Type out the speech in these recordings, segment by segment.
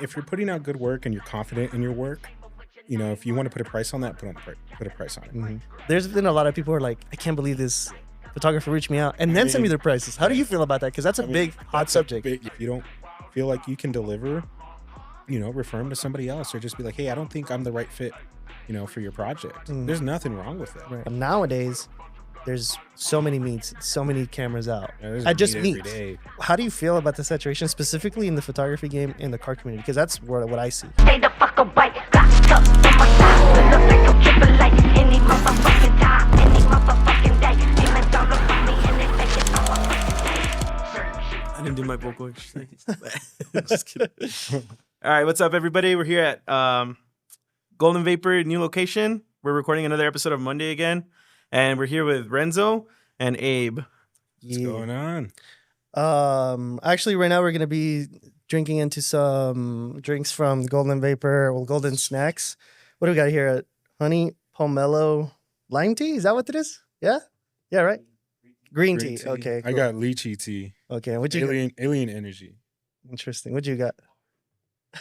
if you're putting out good work and you're confident in your work, if you want to put a price on that, put a price on it. Mhm. There's been a lot of people who are like, I can't believe this photographer reached me out and then send me their prices. How do you feel about that? Because that's a big hot subject. If you don't feel like you can deliver, refer them to somebody else, or just be like, hey, I don't think I'm the right fit, for your project. There's nothing wrong with that. Right. Nowadays, there's so many meets, so many cameras out. There's I just every meet. day. How do you feel about the saturation, specifically in the photography game in the car community? Because that's what I see. Stay the fuck away. Locked up on my side. Look like I'm triple A. Any motherfucking time, any motherfucking day. Demons all about me and they take it all up. I didn't do my vocal exercise. Just kidding. All right, what's up, everybody? We're here at Golden Vapor, new location. We're recording another episode of Monday again, and we're here with Renzo and Abe. What's going on? Actually, right now we're gonna be drinking into some drinks from Golden Vapor, Golden Snacks. What do we got here? Honey pomelo lime tea? Is that what it is? Yeah, right. Green tea. Okay, cool. I got lychee tea. Okay, what you got? Alien energy. Interesting. What you got?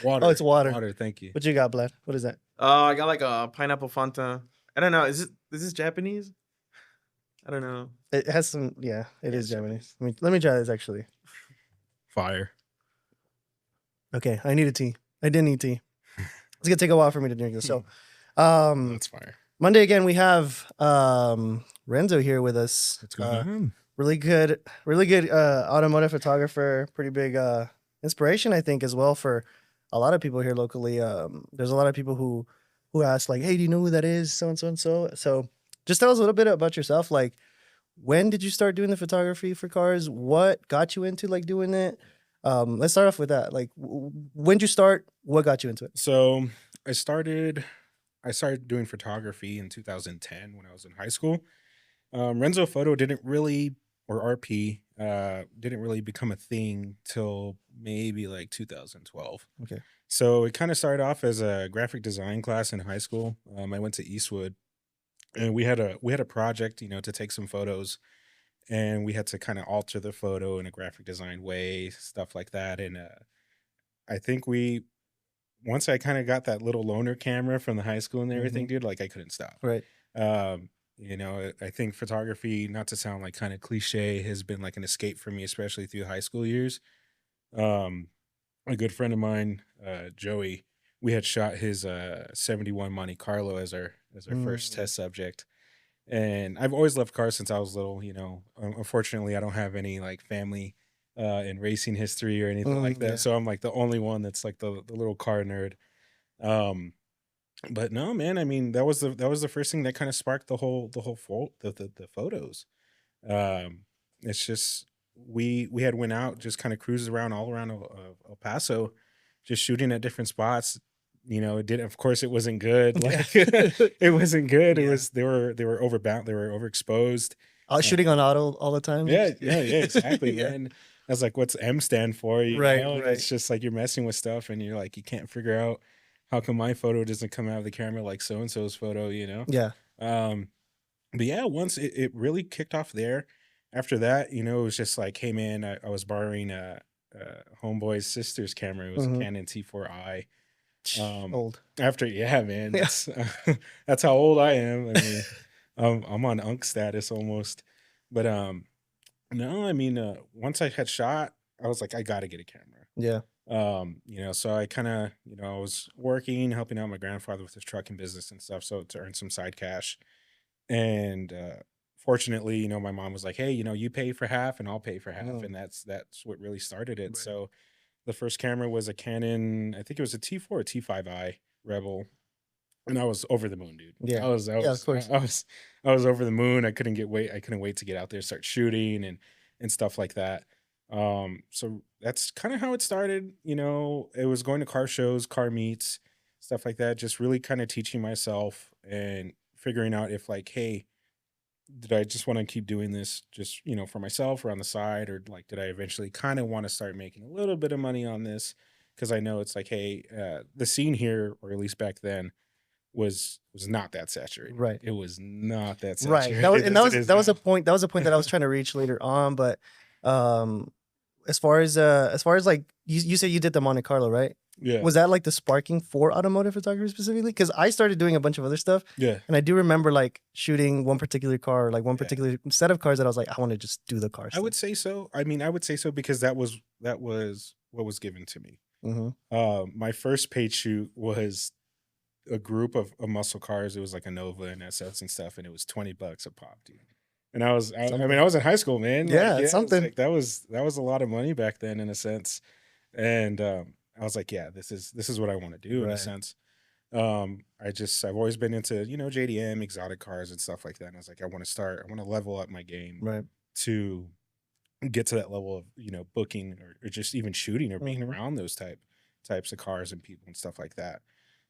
Water. Oh, it's water. Water. Thank you. What you got, Blad? What is that? I got like a pineapple Fanta. I don't know. Is this Japanese? I don't know. It has some. Yeah, it is Japanese. Let me try this actually. Fire. Okay, I need a tea. I didn't need tea. It's gonna take a while for me to drink this. So, That's fire. Monday again, we have Renzo here with us. What's going on? Really good automotive photographer. Pretty big inspiration, I think, as well for a lot of people here locally. There's a lot of people who ask like, "Hey, do you know who that is?" So and so and so. So, just tell us a little bit about yourself. Like, when did you start doing the photography for cars? What got you into like doing it? Let's start off with that. Like, when did you start? What got you into it? So I started doing photography in 2010 when I was in high school. Renzo Photo didn't really, or RP, didn't really become a thing till maybe like 2012. Okay. So it kind of started off as a graphic design class in high school. I went to Eastwood, and we had a project, to take some photos, and we had to kind of alter the photo in a graphic design way, stuff like that. And I think once I kind of got that little loaner camera from the high school and everything, dude, like I couldn't stop. Right. I think photography, not to sound like kind of cliche, has been like an escape for me, especially through high school years. A good friend of mine, Joey, we had shot his 71 Monte Carlo as our first test subject. And I've always loved cars since I was little, Unfortunately, I don't have any like family in racing history or anything like that. Yeah. So I'm like the only one that's like the little car nerd. But no, man, I mean, that was the first thing that kind of sparked the photos. It's just we had went out, just kind of cruised around all around El Paso, just shooting at different spots. Of course it wasn't good. Like it wasn't good. It was they were overbound, they were overexposed. I was shooting on auto all the time. Yeah, exactly. Yeah. And I was like, what's M stand for? Right. It's just like you're messing with stuff and you're like, you can't figure out how come my photo doesn't come out of the camera like so-and-so's photo, Yeah. But yeah, once it really kicked off there. After that, it was just like, hey man, I was borrowing homeboy's sister's camera. It was a Canon T4i. Old. Man, that's how old I am. I mean, I'm on unk status almost. But no, I mean, once I had shot, I was like, I gotta get a camera. Yeah. So I kind of, I was working, helping out my grandfather with his trucking business and stuff, so to earn some side cash. And fortunately, my mom was like, hey, you pay for half and I'll pay for half. And that's what really started it. Right. So the first camera was a Canon, I think it was a T4 or T5i Rebel. And I was over the moon, dude. Yeah. I was of course. I was over the moon. I couldn't wait to get out there, start shooting and stuff like that. So that's kind of how it started. It was going to car shows, car meets, stuff like that, just really kind of teaching myself and figuring out if like, hey, did I just want to keep doing this just, for myself or on the side, or like, did I eventually kind of want to start making a little bit of money on this? Because I know it's like, hey, the scene here, or at least back then, was not that saturated. Right. It was not that saturated. Right. That was a point that I was trying to reach later on. But as far as like you said, you did the Monte Carlo, right? Yeah. Was that like the sparking for automotive photography specifically? Because I started doing a bunch of other stuff, Yeah. and I do remember like shooting one particular car, like one Yeah. particular set of cars that I was like, I want to just do the car I stuff. would say so. I mean, I would say so because that was what was given to me. Mm-hmm. My first paid shoot was a group of muscle cars. It was like a Nova and SS and stuff, and it was $20 a pop, dude. And I mean, I was in high school, man. Yeah, Like, it's it was something. like that was a lot of money back then, in a sense. And I was like, yeah, this is what I want to do, in a Right. sense. I've always been into, JDM, exotic cars and stuff like that. And I was like, I want to level up my game Right. to get to that level of, booking or just even shooting or being Mhm. around those types of cars and people and stuff like that.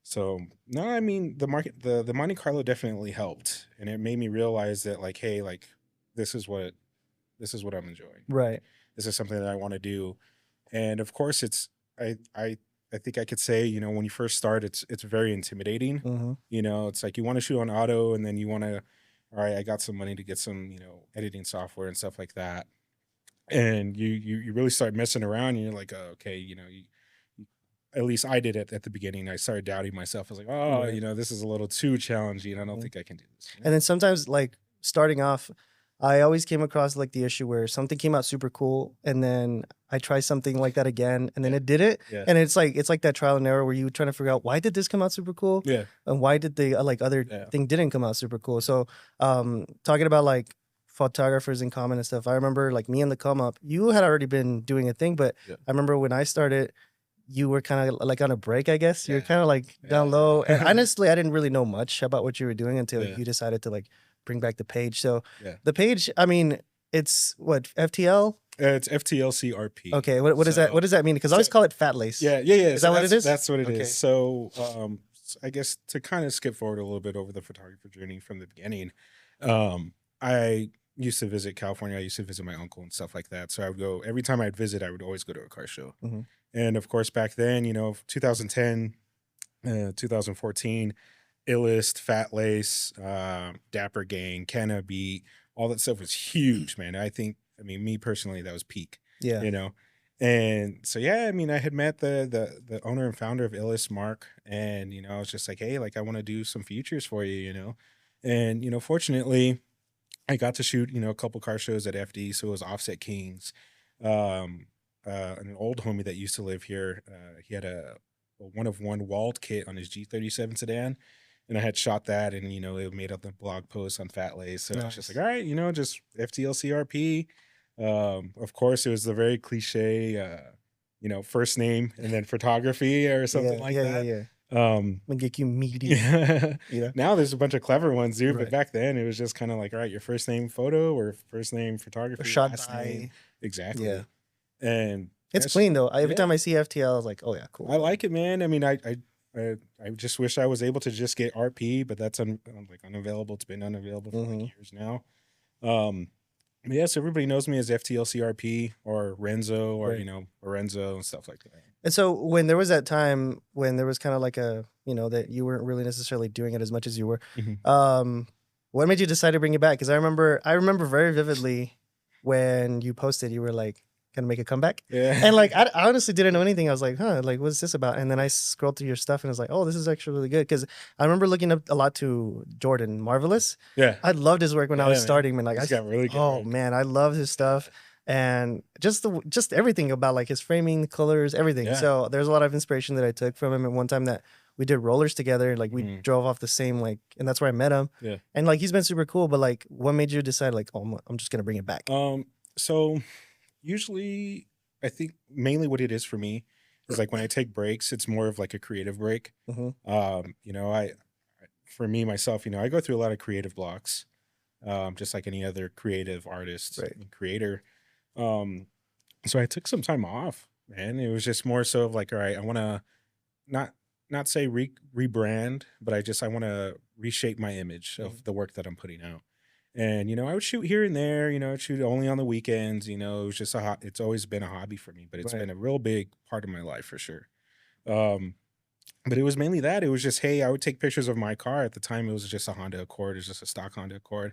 So no, I mean, the Monte Carlo definitely helped, and it made me realize that, like, hey, like this is what I'm enjoying. Right. This is something that I want to do. And of course I think I could say, when you first start, it's very intimidating. Mm-hmm. It's like you want to shoot on auto, and then you want to, all right, I got some money to get some, editing software and stuff like that. And you really start messing around, and you're like, oh, okay, at least I did it at the beginning. I started doubting myself. I was like, oh, Right. this is a little too challenging. I don't Mhm. think I can do this. And then sometimes, like starting off, I always came across like the issue where something came out super cool, and then I try something like that again, and then it did it, Yeah. and it's like that trial and error where you trying to figure out why did this come out super cool, Yeah. and why did the like other Yeah. thing didn't come out super cool. So, talking about like photographers in common and stuff, I remember like me and the come up, you had already been doing a thing, but Yeah. I remember when I started, you were kind of like on a break, I guess. You're Yeah. kind of like down Yeah. low, and honestly, I didn't really know much about what you were doing until Yeah. you decided to like bring back the page. So Yeah. the page, I mean, it's what, FTL? It's FTLCRP. Okay, what does that So- what does that mean? Because I always so- call it fat lace. Yeah. Is So that what it is? That's what it is. Okay. So, I guess to kind of skip forward a little bit over the photographer journey from the beginning, I used to visit California. I used to visit my uncle and stuff like that. So I would go every time I'd visit. I would always go to a car show. Mhm. And of course, back then, 2010, 2014, Illest, Fat Lace, Dapper Gang, Kenna Beat, all that stuff was huge, man. I mean, me personally, that was peak. Yeah. And so, yeah, I mean, I had met the owner and founder of Illest, Mark, and I was just like, hey, like, I want to do some features for you, and fortunately, I got to shoot a couple car shows at FD. So it was Offset Kings, an old homie that used to live here. He had a one of one walled kit on his G37 sedan. And I had shot that, and it made up the blog post on Fat Lace. So I was just Nice. like, all right, just FTLCRP. Of course, it was the very cliche, first name and then photography or something like that. Yeah. Um, I'm gonna get you meaty. yeah. Now there's a bunch of clever ones, dude. But Right. back then, it was just kind of like, all right, your first name photo or first name photography, Shot last by. name. Exactly. Yeah. And It's that's- clean though. Every yeah. time I see FTL, I was like, oh yeah, cool. I like it, man. I mean, I just wish I was able to just get RP, but that's unavailable. It's been unavailable for Mhm. like years now. But yes, everybody knows me as FTLCRP or Renzo or Right. or Renzo and stuff like that. And so when there was that time when there was kind of like a, that you weren't really necessarily doing it as much as you were, Mhm. what made you decide to bring it back? Because I remember very vividly when you posted, you were like, gonna make a comeback. Yeah. And like, I honestly didn't know anything. I was like, like, what's this about? And then I scrolled through your stuff and I was like, oh, this is actually really good. Because I remember looking up a lot to Jordan Marvelous. Yeah. I loved his work when I Yeah, was man. starting, man. Like, He's got really good oh work. man, I love his stuff. And just everything about like his framing, the colors, everything. Yeah. So there's a lot of inspiration that I took from him. And one time that we did rollers together, like we Mhm. drove off the same, like, and that's where I met him. Yeah. And like, he's been super cool. But like, what made you decide like, oh, I'm just gonna bring it back? So usually I think mainly what it is for me is like when I take breaks, it's more of like a creative break. Mhm. For me myself, I go through a lot of creative blocks, just like any other creative artist Right. and creator. So I took some time off, man. It was just more so of like, all right, I want to not say rebrand, but I want to reshape my image of the work that I'm putting out. And I would shoot here and there. I'd shoot only on the weekends. It was just it's always been a hobby for me, but it's Right. been a real big part of my life for sure. But it was mainly that. It was just, hey, I would take pictures of my car. At the time, it was just a Honda Accord. It was just a stock Honda Accord.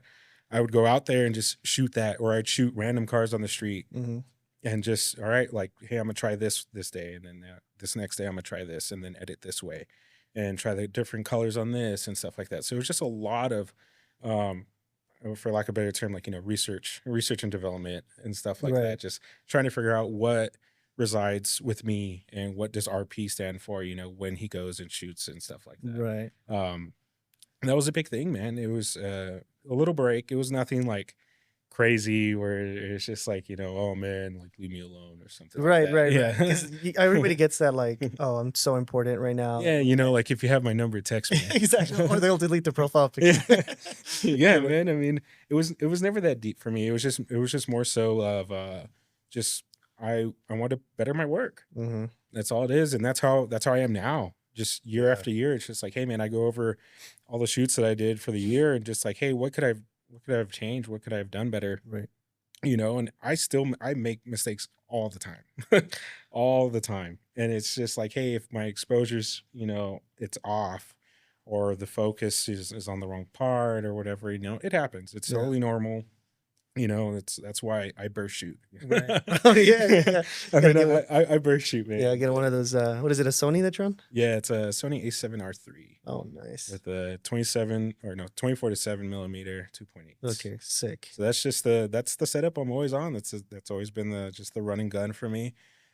I would go out there and just shoot that, or I'd shoot random cars on the street. Mm-hmm. and just, all right, like, hey, I'm gonna try this day, and then this next day I'm gonna try this, and then edit this way, and try the different colors on this and stuff like that. So it was just a lot of, um, for lack of a better term, like, research and development and stuff like Right. that. Just trying to figure out what resides with me and what does RP stand for, when he goes and shoots and stuff like that. Right. And that was a big thing, man. It was a little break. It was nothing like crazy where it's just like, oh man, like leave me alone or something like Right. that. Right. Right. Yeah. Because everybody gets that, like, oh, I'm so important right now. Yeah, like if you have my number, text me. Exactly. Or they'll delete the profile picture. Yeah, man. I mean, it was never that deep for me. It was just more so of just I want to better my work. Hmm. That's all it is, and that's how I am now. Just year Yeah. after year, it's just like, hey man, I go over all the shoots that I did for the year, and just like, hey, what could I have changed? What could I have done better? Right. And I make mistakes all the time, all the time, and it's just like, hey, if my exposure's it's off, or the focus is on the wrong part or whatever, it happens. It's Yeah. totally normal. That's why I burst shoot. Right. Oh, yeah. Yeah. I Gotta mean, get one- I burst shoot, man. yeah. Get one of those. What is it? A Sony that you're on? Yeah, it's a Sony A7R3 Oh, nice. with a 24 to 7 millimeter 2.8. Okay. Sick. So that's the setup I'm always on. That's always been the run and gun for me.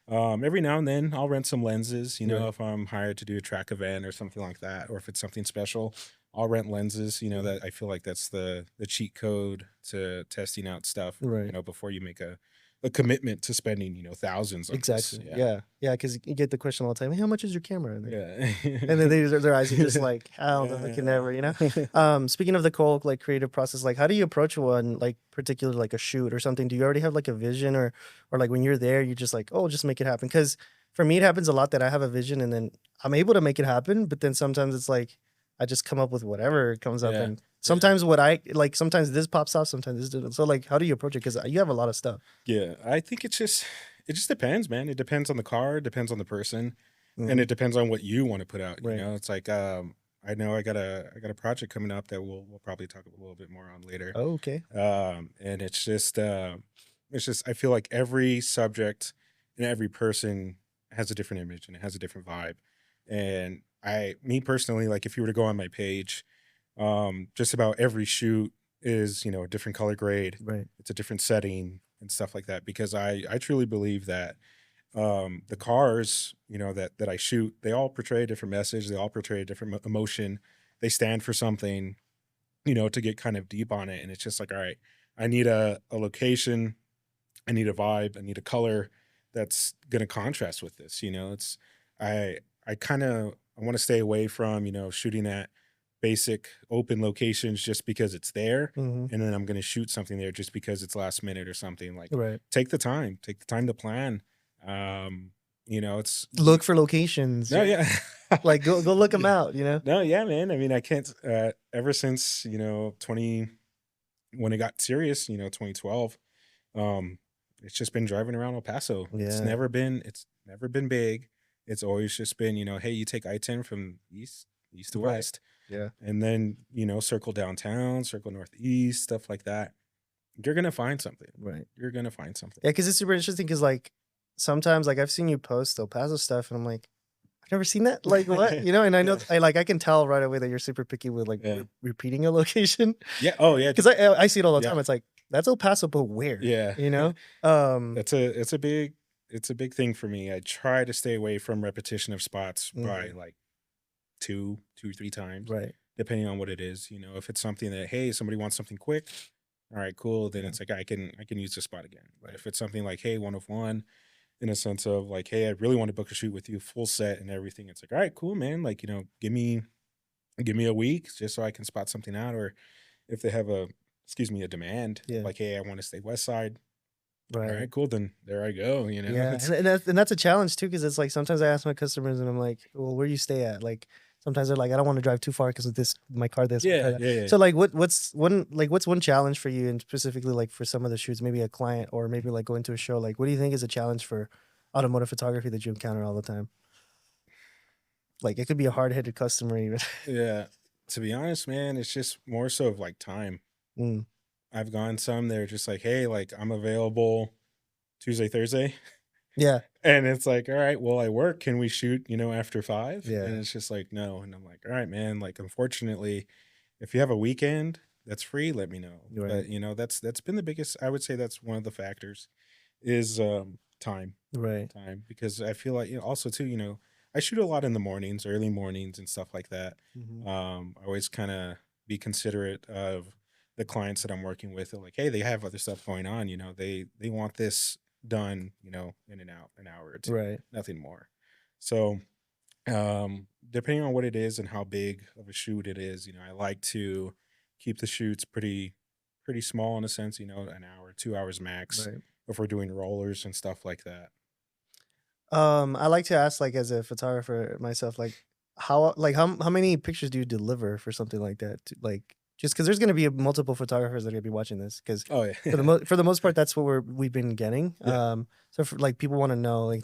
Every now and then I'll rent some lenses, Right. if I'm hired to do a track event or something like that, or if it's something special, I'll rent lenses, that I feel like that's the cheat code to testing out stuff, Right. before you make a commitment to spending, thousands on this. Exactly. Yeah. Yeah. Because you get the question all the time, hey, how much is your camera? And Yeah. then their eyes are just like, hell, no, I can never, Speaking of the whole like creative process, like how do you approach one, like particularly like a shoot or something? Do you already have like a vision, or like when you're there, you're just like, oh, just make it happen? Because for me, it happens a lot that I have a vision and then I'm able to make it happen, but then sometimes it's like I just come up with whatever comes up, Yeah. and sometimes sometimes this pops off, sometimes this doesn't. So like, how do you approach it? Because you have a lot of stuff. Yeah, I think it just depends, man. It depends on the car, it depends on the person, Mhm. and it depends on what you want to put out. Right. It's like I know I got a project coming up that we'll probably talk a little bit more on later. Oh, okay. And it's just I feel like every subject and every person has a different image and it has a different vibe. And me personally, like if you were to go on my page, just about every shoot is a different color grade. Right. It's a different setting and stuff like that, because I truly believe that the cars that I shoot, they all portray a different message, they all portray a different emotion, they stand for something, to get kind of deep on it. And it's just like, all right, I need a location, I need a vibe, I need a color that's going to contrast with this. I want to stay away from shooting at basic open locations just because it's there, Hmm. and then I'm going to shoot something there just because it's last minute or something. Like, Right. take the time to plan. It's Look for locations. no, yeah. Like go look them out. No, yeah, man. I mean, I can't. Ever since 20, when it got serious, 2012, it's just been driving around El Paso. It's Yeah. never been big. It's always just been, hey, you take I-10 from east to Right. west, Yeah. and then circle downtown, circle northeast, stuff like that. You're gonna find something. Right. You're gonna find something. Yeah, because it's super interesting. Because like sometimes, like I've seen you post El Paso stuff, and I'm like, I've never seen that. Like what, And I know, I can tell right away that you're super picky with like Yeah. repeating a location. Yeah. Oh, yeah. Because I see it all the Yeah. time. It's like that's El Paso, but where? Yeah. It's a big thing for me. I try to stay away from repetition of spots by like two, 3 times, Right. depending on what it is. If it's something that, hey, somebody wants something quick, all right, cool. Then it's like I can use the spot again. But if it's something like, hey, 1 of 1, in a sense of like, hey, I really want to book a shoot with you, full set and everything, it's like, all right, cool, man. Like, give me a week just so I can spot something out. Or if they have a demand, Yeah. like, hey, I want to stay west side. Right. All right, cool. Then there I go. Yeah, It's- and that's a challenge too, because it's like sometimes I ask my customers and I'm like, well, where you stay at? Like sometimes they're like, I don't want to drive too far because of my car this. my car yeah, that. yeah, yeah. So like, what's one challenge for you, and specifically like for some of the shoots, maybe a client or maybe like going to a show? Like, what do you think is a challenge for automotive photography that you encounter all the time? Like, it could be a hard-headed customer even. Yeah. To be honest, man, it's just more so of like time. Mm. I've gone some, they're just like, hey, like I'm available Tuesday, Thursday. Yeah. And it's like, all right, well, I work. Can we shoot, after 5? Yeah. And it's just like, no. And I'm like, all right, man. Like, unfortunately, if you have a weekend that's free, let me know. Right. But that's been the biggest. I would say that's one of the factors is time, Right. because I feel like also too, I shoot a lot in the mornings, early mornings, and stuff like that. Mhm. I always kind of be considerate of the clients that I'm working with. They're like, hey, they have other stuff going on. They want this done, in and out an hour or two, Right. nothing more. So, depending on what it is and how big of a shoot it is, I like to keep the shoots pretty small in a sense, an hour, 2 hours max Right. if we're doing rollers and stuff like that. I like to ask, like, as a photographer myself, like, how many pictures do you deliver for something like that? Like, just because there's going to be multiple photographers that are going to be watching this, because Oh yeah. for the most part, that's what we've been getting. Yeah. So for, like, people want to know, like,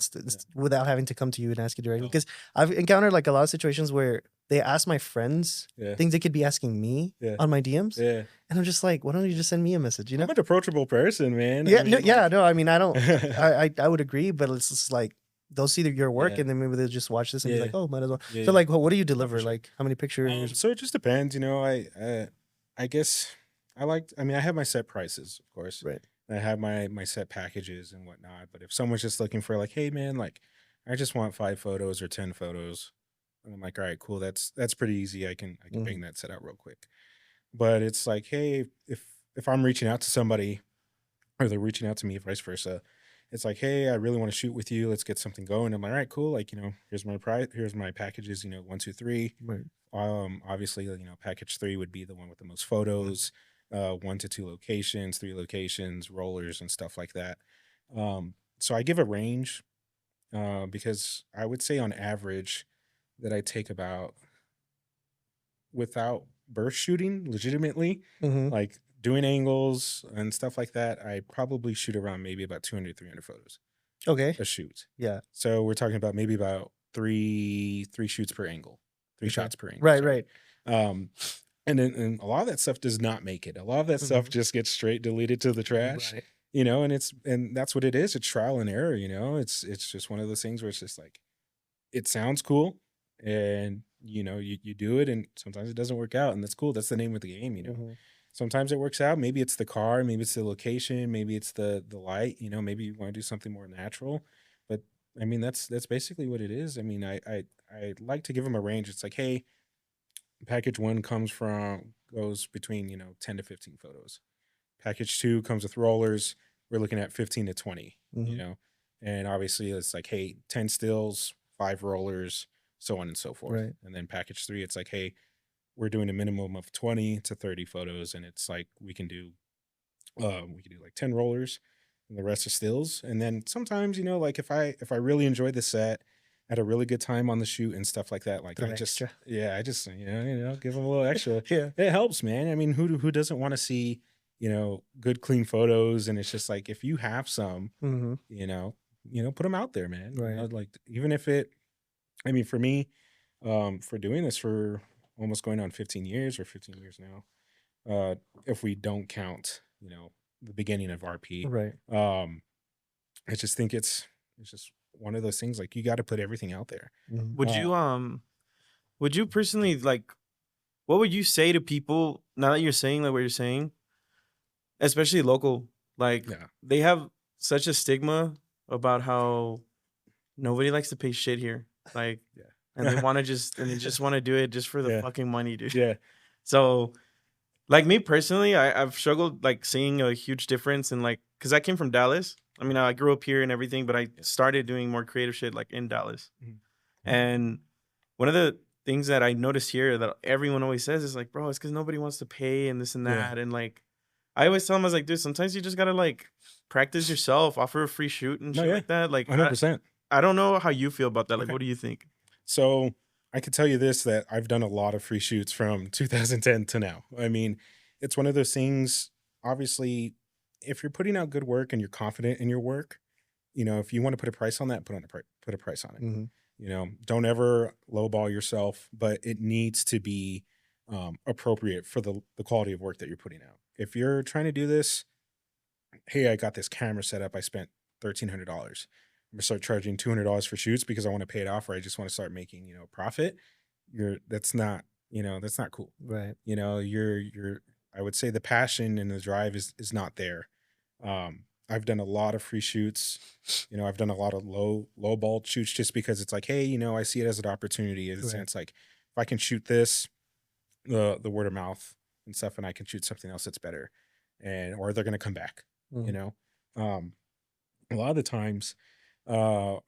without having to come to you and ask you directly, Oh. because I've encountered like a lot of situations where they ask my friends Yeah. things they could be asking me Yeah. on my DMs, Yeah. and I'm just like, why don't you just send me a message? I'm an approachable person, man. Yeah, I mean, no. I mean, I don't. I would agree, but it's just like they'll see your work, Yeah. and then maybe they'll just watch this and be Yeah. like, oh, might as well. Yeah, So, yeah. like, what do you deliver? sure. Like, how many pictures? So it just depends, I guess I mean, I have my set prices, of course. Right. I have my set packages and whatnot. But if someone's just looking for like, hey man, like I just want 5 photos or 10 photos, and I'm like, all right, cool. That's pretty easy. I can Mhm. bang that set out real quick. But it's like, hey, if I'm reaching out to somebody or they're reaching out to me, vice versa, it's like, hey, I really want to shoot with you. Let's get something going. I'm like, all right, cool. Like, here's my price, here's my packages, 1, 2, 3. Right. Obviously, package 3 would be the one with the most photos, 1 to 2 locations, 3 locations, rollers and stuff like that. So I give a range, because I would say on average that I take about, without burst shooting legitimately, Mm-hmm. like doing angles and stuff like that, I probably shoot around maybe about 200, 300 photos Okay. a shoot. Yeah. So we're talking about maybe about three shoots per angle, 3 Okay. shots per angle. Right. sorry. Right. And a lot of that stuff does not make it. A lot of that stuff Mhm. just gets straight deleted to the trash, Right. and that's what it is. It's trial and error, It's just one of those things where it's just like, it sounds cool, and you do it, and sometimes it doesn't work out, and that's cool. That's the name of the game, Mhm. Sometimes it works out. Maybe it's the car, maybe it's the location, maybe it's the light, maybe you want to do something more natural. But I mean, that's basically what it is. I mean, I like to give them a range. It's like, hey, package 1 goes between 10 to 15 photos. Package 2 comes with rollers. We're looking at 15 to 20. Mhm. And obviously it's like, hey, 10 stills, 5 rollers, so on and so forth. Right. And then package 3, it's like, hey, we're doing a minimum of 20 to 30 photos, and it's like we can do like 10 rollers and the rest are stills. And then sometimes, like if I really enjoy the set, had a really good time on the shoot and stuff like that, like Throw I an just extra. yeah, I just give them a little extra. Yeah. It helps, man. I mean, who doesn't want to see, good clean photos? And it's just like, if you have some, Mm-hmm. put them out there, man. Right. Like, even if I mean, for me, for doing this for almost going on 15 years or 15 years now, if we don't count, the beginning of RP, Right. I just think it's just one of those things, like, you got to put everything out there. Mhm. Would you personally, like, what would you say to people now that you're saying like what you're saying, especially local? Like, Yeah. they have such a stigma about how nobody likes to pay shit here. Like, Yeah. and they just want to do it just for the Yeah. fucking money, dude. Yeah. So, like, me personally, I've struggled like seeing a huge difference in, like, because I came from Dallas. I mean, I grew up here and everything, but I started doing more creative shit like in Dallas. Mhm. And one of the things that I noticed here that everyone always says is like, bro, it's because nobody wants to pay and this and Yeah. that. And like, I always tell them, I was like, dude, sometimes you just gotta like practice yourself, offer a free shoot and No, shit yeah. like that. Like, 100%. I don't know how you feel about that. Like, Okay. what do you think? So I could tell you this, that I've done a lot of free shoots from 2010 to now. I mean, it's one of those things, obviously, if you're putting out good work and you're confident in your work, if you want to put a price on that, put a price on it. Mhm. Don't ever lowball yourself, but it needs to be appropriate for the quality of work that you're putting out. If you're trying to do this, hey, I got this camera set up, I spent $1,300. I'm gonna start charging $200 for shoots because I want to pay it off, or I just want to start making, profit. That's not, that's not cool. Right. I would say the passion and the drive is not there. I've done a lot of free shoots. I've done a lot of low ball shoots just because it's like, hey, I see it as an opportunity. In a sense, like if I can shoot this, the word of mouth and stuff, and I can shoot something else that's better, or they're gonna come back. A lot of the times, I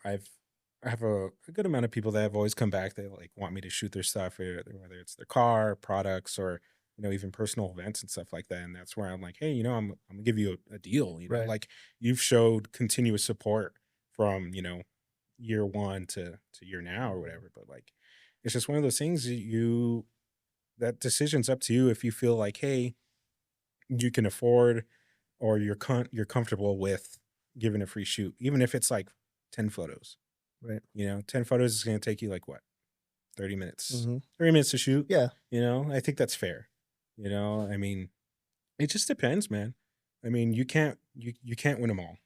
have a good amount of people that have always come back. They like want me to shoot their stuff, whether it's their car, products, or even personal events and stuff like that. And that's where I'm like, hey, I'm gonna give you a deal. Right. Like you've showed continuous support from year one to year now or whatever. But like, it's just one of those things. That decision's up to you if you feel like, hey, you can afford or you're comfortable with giving a free shoot, even if it's like 10 photos. Right. 10 photos is going to take you like what? 30 minutes. Mm-hmm. 30 minutes to shoot. Yeah. I think that's fair. I mean, it just depends, man. I mean, you can't win them all.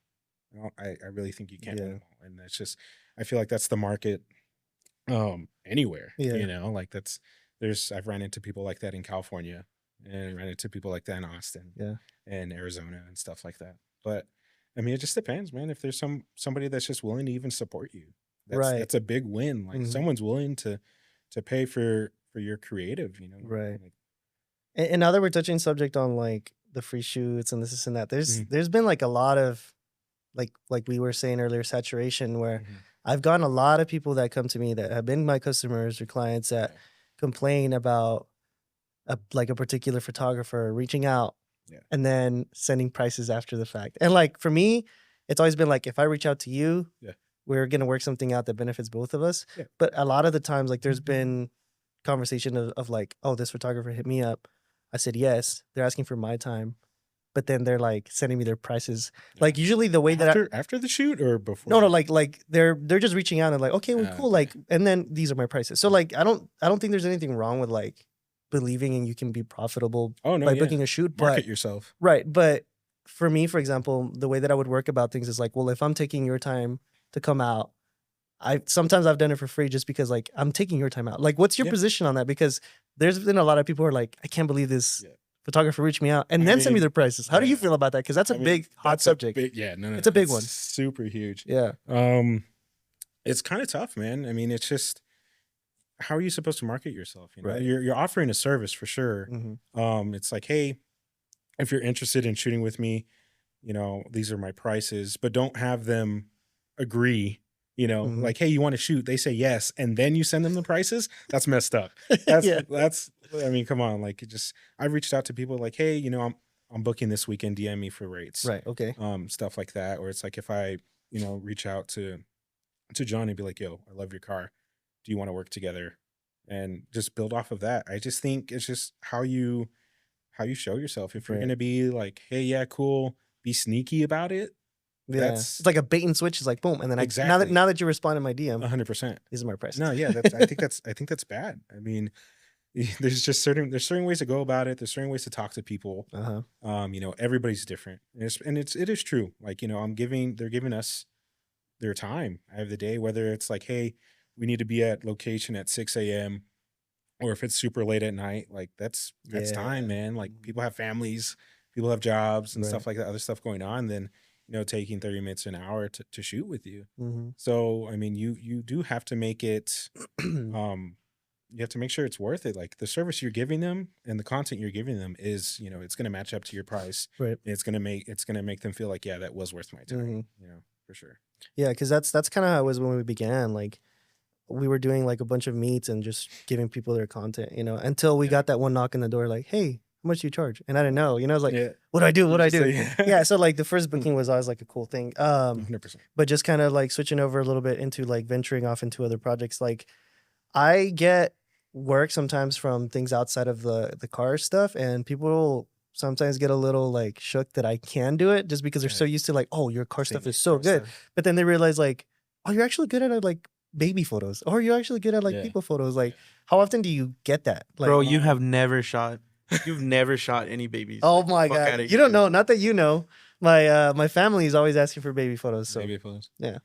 I really think you can't win them all. And that's just, I feel like that's the market anywhere. Yeah. Like I've ran into people like that in California, and ran into people like that in Austin, and Arizona and stuff like that. But I mean, it just depends, man. If there's somebody that's just willing to even support you, that's a big win. Like someone's willing to pay for your creative, Right. Like, And now that we're touching subject on like the free shoots and this and that, there's been like a lot of like we were saying earlier, saturation, where I've gotten a lot of people that come to me that have been my customers or clients that complain about a particular photographer reaching out and then sending prices after the fact. And like for me, it's always been like, if I reach out to you, we're gonna work something out that benefits both of us. But a lot of the times, like there's been conversation of like, oh, this photographer hit me up. I said yes. They're asking for my time, but then they're like sending me their prices. Like usually the way after the shoot or before? No, like they're just reaching out and like, okay, well, cool. Like, and then these are my prices. So like, I don't think there's anything wrong with like believing in you can be profitable by booking a shoot. Market yourself. Right. But for me, for example, the way that I would work about things is like, well, if I'm taking your time to come out, sometimes I've done it for free just because like I'm taking your time out. Like, what's your position on that? Because there's been a lot of people who are like, I can't believe this photographer reached me out and then send me their prices. How do you feel about that? Because that's a big hot subject. It's a big one. Super huge. Yeah. It's kind of tough, man. I mean, it's just, how are you supposed to market yourself? Right. You're offering a service for sure. It's like, hey, if you're interested in shooting with me, these are my prices, but don't have them agree. Like, hey, you want to shoot? They say yes, and then you send them the prices. That's messed up. That's. I mean, come on. Like, I've reached out to people like, hey, I'm booking this weekend. DM me for rates. Right. Okay. Stuff like that. Or it's like if I, reach out to John and be like, yo, I love your car. Do you want to work together? And just build off of that. I just think it's just how you show yourself. If you're gonna be like, hey, yeah, cool, be sneaky about it. Yeah, it's like a bait and switch. It's like boom, and then now that you respond to my DM, 100%. These are my prices. No, yeah, I think that's bad. I mean, there's certain ways to go about it. There's certain ways to talk to people. Everybody's different, and it is true. Like they're giving us their time. I have the day, whether it's like, hey, we need to be at location at 6 a.m. or if it's super late at night, like that's time, man. Like people have families, people have jobs and stuff like that, other stuff going on. Then taking 30 minutes an hour to shoot with you. So, I mean, you do have to make it, you have to make sure it's worth it. Like the service you're giving them and the content you're giving them is, it's going to match up to your price. Right. It's going to make them feel like, yeah, that was worth my time, for sure. Yeah. Cause that's kind of how it was when we began. Like we were doing like a bunch of meets and just giving people their content, until we got that one knock on the door, like, hey, how much do you charge? And I didn't know, I was like, what do I do? What do I do? Yeah. So like the first booking was always like a cool thing. 100%. But just kind of like switching over a little bit into like venturing off into other projects. Like I get work sometimes from things outside of the car stuff, and people will sometimes get a little like shook that I can do it just because they're so used to like, oh, your car stuff is so good. But then they realize like, oh, you're actually good at like baby photos, or you're actually good at like people photos. Like how often do you get that? Like, bro, you've never shot any babies. Oh my God. You don't know. Not that you know. my family is always asking for baby photos. So Baby photos. yeah.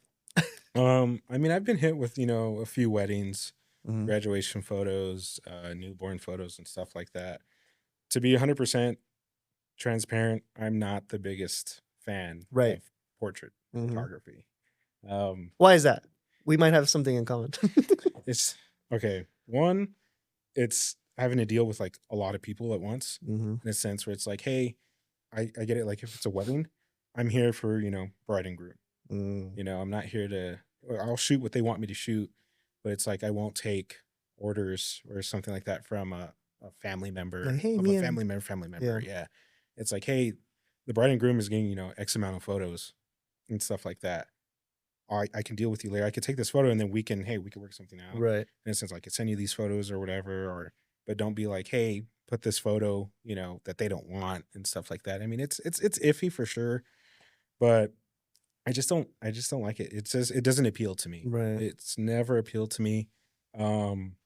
I mean, I've been hit with, a few weddings, Mhm. graduation photos, newborn photos and stuff like that. To be 100% transparent, I'm not the biggest fan Right. of portrait Mhm. photography. Um, Why is that? We might have something in common. it's okay. One, it's having to deal with like a lot of people at once Mhm. in a sense where it's like, hey, I get it. Like if it's a wedding, I'm here for, bride and groom. Mm. I'm not here to, or I'll shoot what they want me to shoot, but it's like I won't take orders or something like that from a family member Like, hey, of me a and family member. yeah. Yeah. It's like, hey, the bride and groom is getting, X amount of photos and stuff like that. I can deal with you later. I could take this photo and then we can work something out. Right. In a sense, like I could send you these photos or whatever, but don't be like, hey, put this photo, that they don't want and stuff like that. I mean, it's iffy for sure, but I just don't like it. It doesn't appeal to me. Right. It's never appealed to me. Um,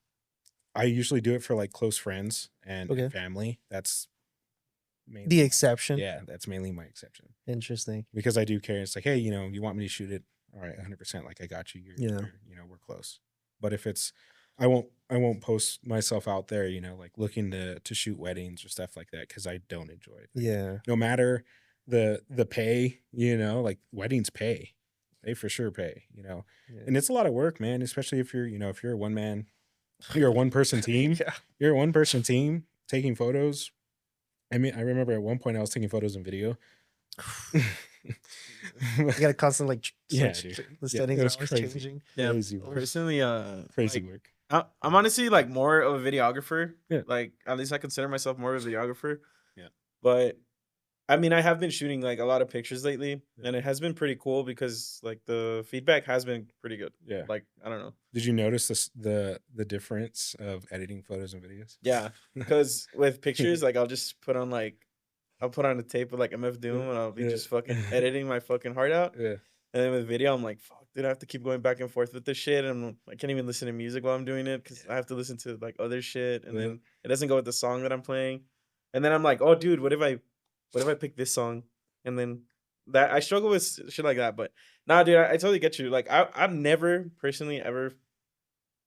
I usually do it for like close friends and Okay. family. That's mainly The exception. yeah, that's mainly my exception Interesting. because I do care. It's like, hey, you want me to shoot it? All right, 100%. Like I got you. Yeah. We're close. But if it's, I won't post myself out there, like looking to shoot weddings or stuff like that because I don't enjoy it. Like, Yeah. no matter the pay, like weddings pay, they for sure pay, Yeah. and it's a lot of work, man. Especially if you're a one man, you're a one person team. Yeah. You're a one person team taking photos. I mean, I remember at one point I was taking photos and video. You gotta constantly like Yeah, switch. dude. The Yeah, settings it are was always crazy. changing. Yeah, Crazy work. personally, Crazy like, work. I'm honestly like more of a videographer. Yeah. Like at least I consider myself more of a videographer. Yeah. But I mean, I have been shooting like a lot of pictures lately, Yeah. and it has been pretty cool because like the feedback has been pretty good. Yeah. Like I don't know. Did you notice the difference of editing photos and videos? Yeah, because with pictures, like I'll put on a tape with like MF Doom, and I'll be Yeah. just fucking editing my fucking heart out. Yeah. And then with video, I'm like, fuck, dude, I have to keep going back and forth with this shit. And I can't even listen to music while I'm doing it because I have to listen to like other shit. And Yeah. then it doesn't go with the song that I'm playing. And then I'm like, oh, dude, what if I pick this song? And then that I struggle with shit like that. But nah, dude, I totally get you. Like, I've never personally ever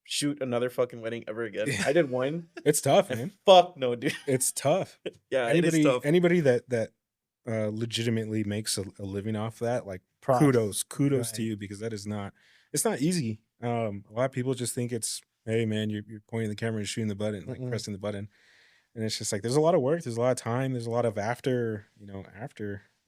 shoot another fucking wedding ever again. I did one. It's tough, And man. fuck no, dude. It's tough. Yeah, it is tough. Anybody that legitimately makes a living off that, like Props. kudos to Right. you because it's not easy. A lot of people just think it's, hey man, you're pointing the camera and shooting the button, like Mm-mm. pressing the button, and it's just like there's a lot of work, there's a lot of time, there's a lot of after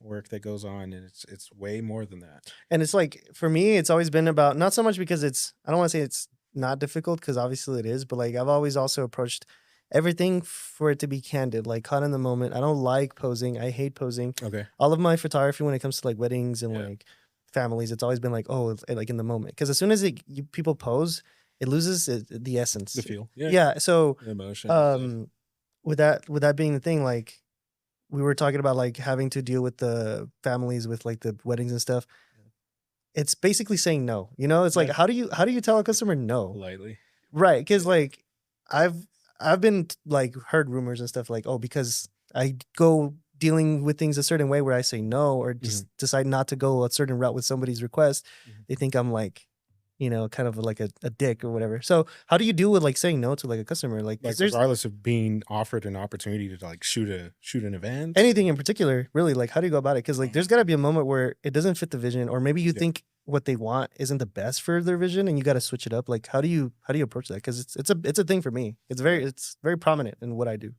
work that goes on, and it's way more than that. And it's like for me, it's always been about not so much because I don't want to say it's not difficult because obviously it is, but like I've always also approached everything for it to be candid, like caught in the moment. I don't like posing. I hate posing. Okay. All of my photography when it comes to like weddings and Yeah. like families, it's always been like, oh, it's like in the moment. Because as soon as people pose, it loses the essence. The feel. Yeah. So The emotion. and stuff. with that being the thing, like we were talking about like having to deal with the families with like the weddings and stuff. It's basically saying no. It's like Yeah. how do you tell a customer no? Politely. Right, because like I've been like heard rumors and stuff like, oh, because I go dealing with things a certain way where I say no or just decide not to go a certain route with somebody's request, Mhm. they think I'm like, kind of like a dick or whatever. So how do you deal with like saying no to like a customer? Like, 'cause Like there's regardless of being offered an opportunity to like shoot an event. anything in particular, really, like how do you go about it? Because like there's got to be a moment where it doesn't fit the vision, or maybe you Yeah. think what they want isn't the best for their vision, and you got to switch it up. Like how do you approach that? Because it's a thing for me. It's very prominent in what I do.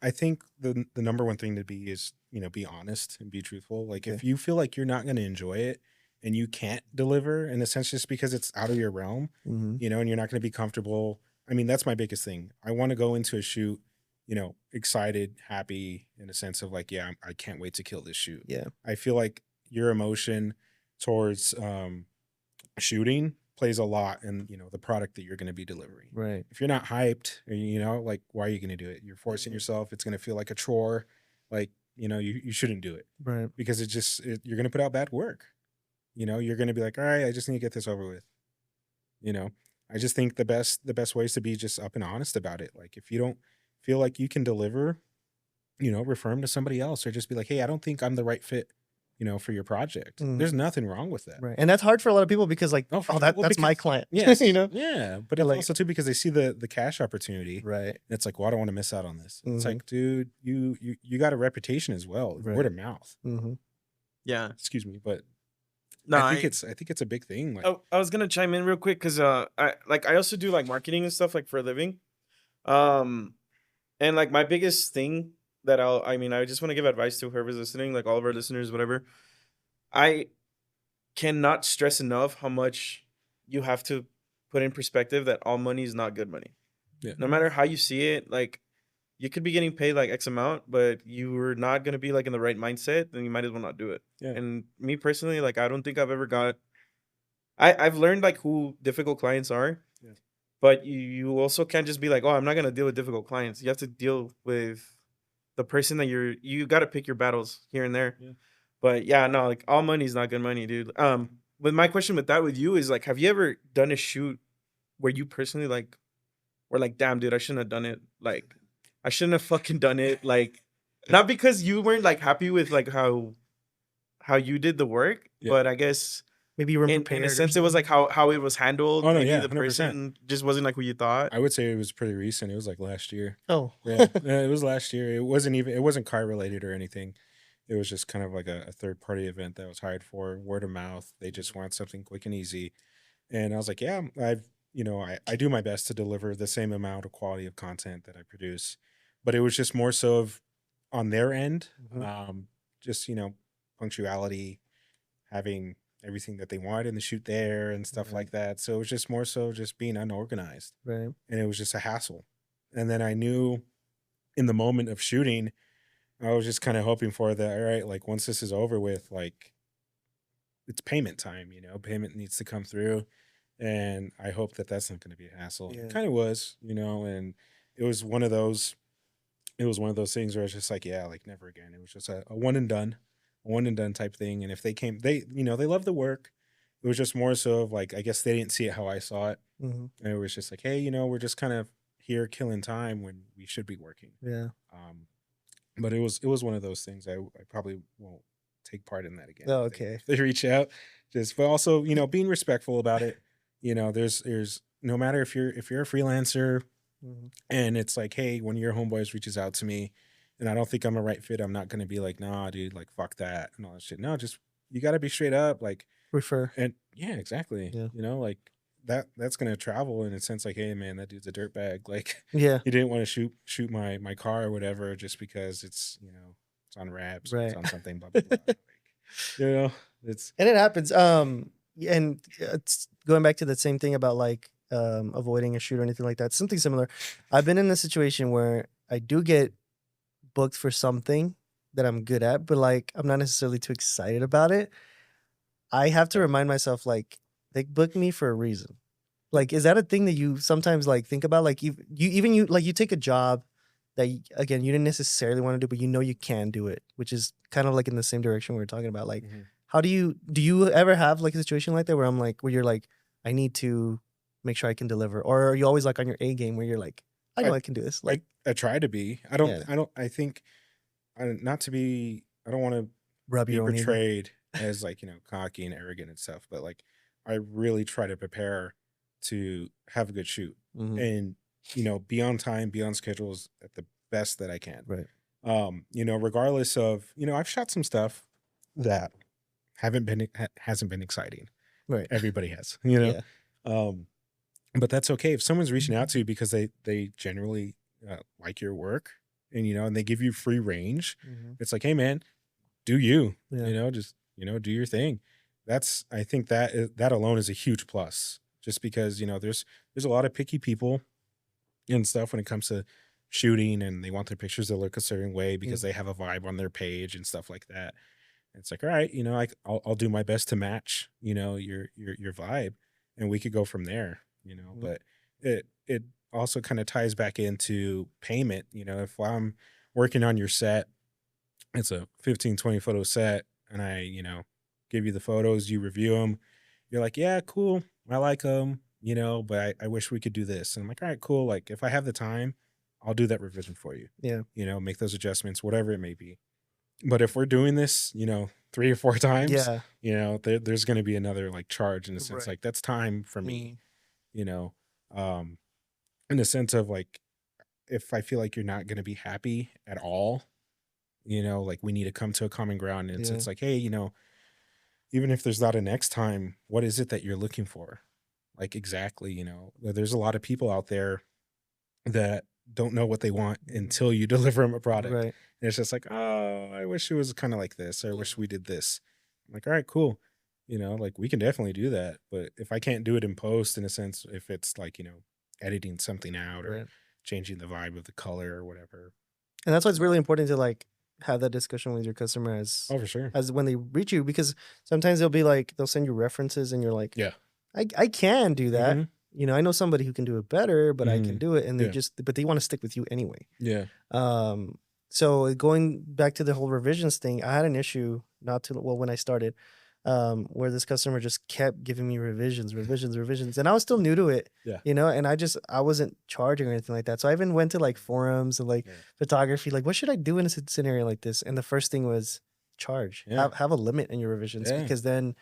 I think the number one thing to be is, be honest and be truthful. Like Okay. if you feel like you're not going to enjoy it and you can't deliver in a sense just because it's out of your realm, Mm-hmm. and you're not going to be comfortable. I mean, that's my biggest thing. I want to go into a shoot, excited, happy in a sense of like, yeah, I can't wait to kill this shoot. Yeah. I feel like your emotion towards shooting plays a lot in, the product that you're going to be delivering. Right. If you're not hyped, like, why are you going to do it? You're forcing yourself. It's going to feel like a chore. Like, you shouldn't do it Right. because you're going to put out bad work. You're going to be like, all right, I just need to get this over with. I just think the best way is to be just up and honest about it. Like if you don't feel like you can deliver, refer them to somebody else or just be like, hey, I don't think I'm the right fit, for your project. Mm. There's nothing wrong with that. Right. And that's hard for a lot of people because like, Oh, for sure. that's Well, my because client. yes, Yeah. but it's like, also too because they see the cash opportunity. right. And it's like, well, I don't want to miss out on this. It's Mhm. like, dude, you got a reputation as well, Right. word of mouth. Mhm. Yeah. Excuse me, but No, I think it's a big thing. Like, I was gonna chime in real quick because I also do like marketing and stuff like for a living. And like my biggest thing that I just want to give advice to whoever's listening, like all of our listeners, whatever. I cannot stress enough how much you have to put in perspective that all money is not good money. Yeah. No matter how you see it, like you could be getting paid like X amount, but you are not gonna be like in the right mindset, then you might as well not do it. Yeah. And me personally, like I don't think I've ever got. I've learned like who difficult clients are, Yeah. but you also can't just be like, oh, I'm not gonna deal with difficult clients. You have to deal with the person that you got to pick your battles here and there. Yeah. But yeah, no, like all money is not good money, dude. With my question with you is like, have you ever done a shoot where you personally like were like, damn, dude, I shouldn't have done it. Like, I shouldn't have fucking done it. Like, not because you weren't like happy with like how you did the work, Yeah. but I guess Maybe you weren't in prepared. a or sense it was like how it was handled. Oh, no, Maybe yeah, the 100%. person just wasn't like who you thought. I would say it was pretty recent. It was like last year. Oh. Yeah, it was last year. It wasn't car related or anything. It was just kind of like a third party event that I was hired for, word of mouth. They just want something quick and easy. And I was like, yeah, I do my best to deliver the same amount of quality of content that I produce. But it was just more so of on their end, Mhm. just, punctuality, having everything that they wanted in the shoot there and stuff Right. like that. So it was just more so just being unorganized. Right. And it was just a hassle. And then I knew in the moment of shooting, I was just kind of hoping for that. All right, like once this is over with, like it's payment time, payment needs to come through. And I hope that that's not going to be a hassle. Yeah. It kind of was, and it was one of those, things where it's just like, yeah, like never again. It was just a one and done type thing. And if they came, they love the work. It was just more so of like, I guess they didn't see it how I saw it. Mhm. And it was just like, hey, we're just kind of here killing time when we should be working. Yeah. But it was one of those things. I probably won't take part in that again. Oh, if okay. they reach out, but also being respectful about it. There's no matter if you're a freelancer Mhm. and it's like, hey, one of your homeboys reaches out to me, and I don't think I'm a right fit. I'm not gonna be like, nah, dude, like fuck that and all that shit. No, just you got to be straight up, like. Refer. And yeah, exactly. Yeah. Like that's gonna travel in a sense. Like, hey, man, that dude's a dirtbag. Like, Yeah. he didn't want to shoot my car or whatever just because it's it's on wraps, or it's Right. on something, blah blah blah. Like, it's And it happens. And it's going back to the same thing about like avoiding a shoot or anything like that. Something similar. I've been in a situation where I do get booked for something that I'm good at, but like I'm not necessarily too excited about it. I have to remind myself like they booked me for a reason. Like, is that a thing that you sometimes like think about? Like you take a job that again you didn't necessarily want to do, but you can do it, which is kind of like in the same direction we were talking about. Like, Mhm. how do you ever have like a situation like that where where you're like, I need to make sure I can deliver, or are you always like on your A game where you're like, I know I can do this? Like, I try to be. Yeah. I think not to be. I don't want to rub be your own ego. portrayed as like cocky and arrogant and stuff, but like I really try to prepare to have a good shoot Mhm. and be on time, be on schedules at the best that I can. Right. Regardless of I've shot some stuff that hasn't been exciting. Right. Everybody has, Yeah. but that's okay if someone's reaching out to you because they generally like your work and they give you free range. Mhm. It's like, hey man, do you Yeah. just do your thing. I think that alone is a huge plus, just because there's a lot of picky people and stuff when it comes to shooting, and they want their pictures to look a certain way because they have a vibe on their page and stuff like that. And it's like, all right, I'll do my best to match your vibe, and we could go from there. But it also kind of ties back into payment. If I'm working on your set, it's a 15-20 photo set, and I give you the photos, you review them, you're like, yeah, cool, I like them, but I wish we could do this. And I'm like, all right, cool, like if I have the time, I'll do that revision for you. Yeah. You know, make those adjustments, whatever it may be. But if we're doing this, you know, 3 or 4 times, Yeah. you know, there's going to be another like charge in a sense. Right. Like that's time for me, Mhm. you know, um, in the sense of like, if I feel like you're not going to be happy at all, you know, like we need to come to a common ground. And Yeah. it's like, hey, you know, even if there's not a next time, what is it that you're looking for? Like exactly, you know, there's a lot of people out there that don't know what they want until you deliver them a product. Right. And it's just like, oh, I wish it was kind of like this, or I wish we did this. I'm like, all right, cool. You know, like we can definitely do that. But if I can't do it in post, in a sense, if it's like, you know, editing something out or Right. changing the vibe of the color or whatever. And that's why it's really important to like have that discussion with your customer Oh, for sure. as when they reach you, because sometimes they'll be like, they'll send you references and you're like, Yeah. I can do that. Mhm. You know, I know somebody who can do it better, but I can Mhm. do it. And they Yeah. but they want to stick with you anyway. Yeah. So going back to the whole revisions thing, I had an issue when I started, where this customer just kept giving me revisions, and I was still new to it, Yeah. you know, and I wasn't charging or anything like that. So I even went to like forums and like Yeah. photography, like what should I do in a scenario like this? And the first thing was charge, Yeah. have a limit in your revisions, Yeah. because then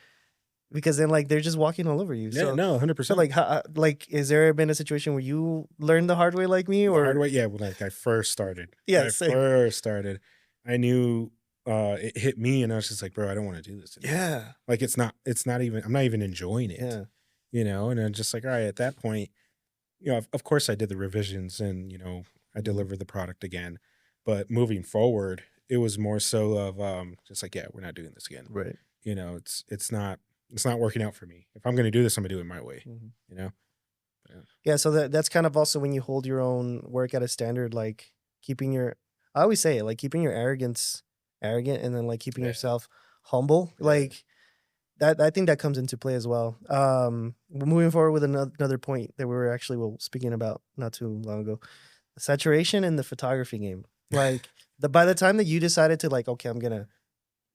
like they're just walking all over you. Yeah. So No, so 100%. like, is there been a situation where you learned the hard way like me, The or hard way, yeah, when like I first started. Yeah, When I same. first started, I knew it hit me and I was just like, bro, I don't want to do this anymore. Yeah, Like it's not even, I'm not even enjoying it. yeah, You know, and I'm just like, all right, at that point, you know, of course I did the revisions and, you know, I delivered the product again. But moving forward, it was more so of just like, yeah, we're not doing this again. right. You know, it's not working out for me. If I'm gonna do this, I'm gonna do it my way. Mhm. You know? Yeah, so that's kind of also when you hold your own work at a standard, like keeping your, I always say it, like keeping your arrogant, and then like keeping Yeah. yourself humble, Yeah. like that. I think that comes into play as well. We're moving forward with another point that we were actually speaking about not too long ago, saturation in the photography game. Like by the time that you decided to like, okay, I'm gonna,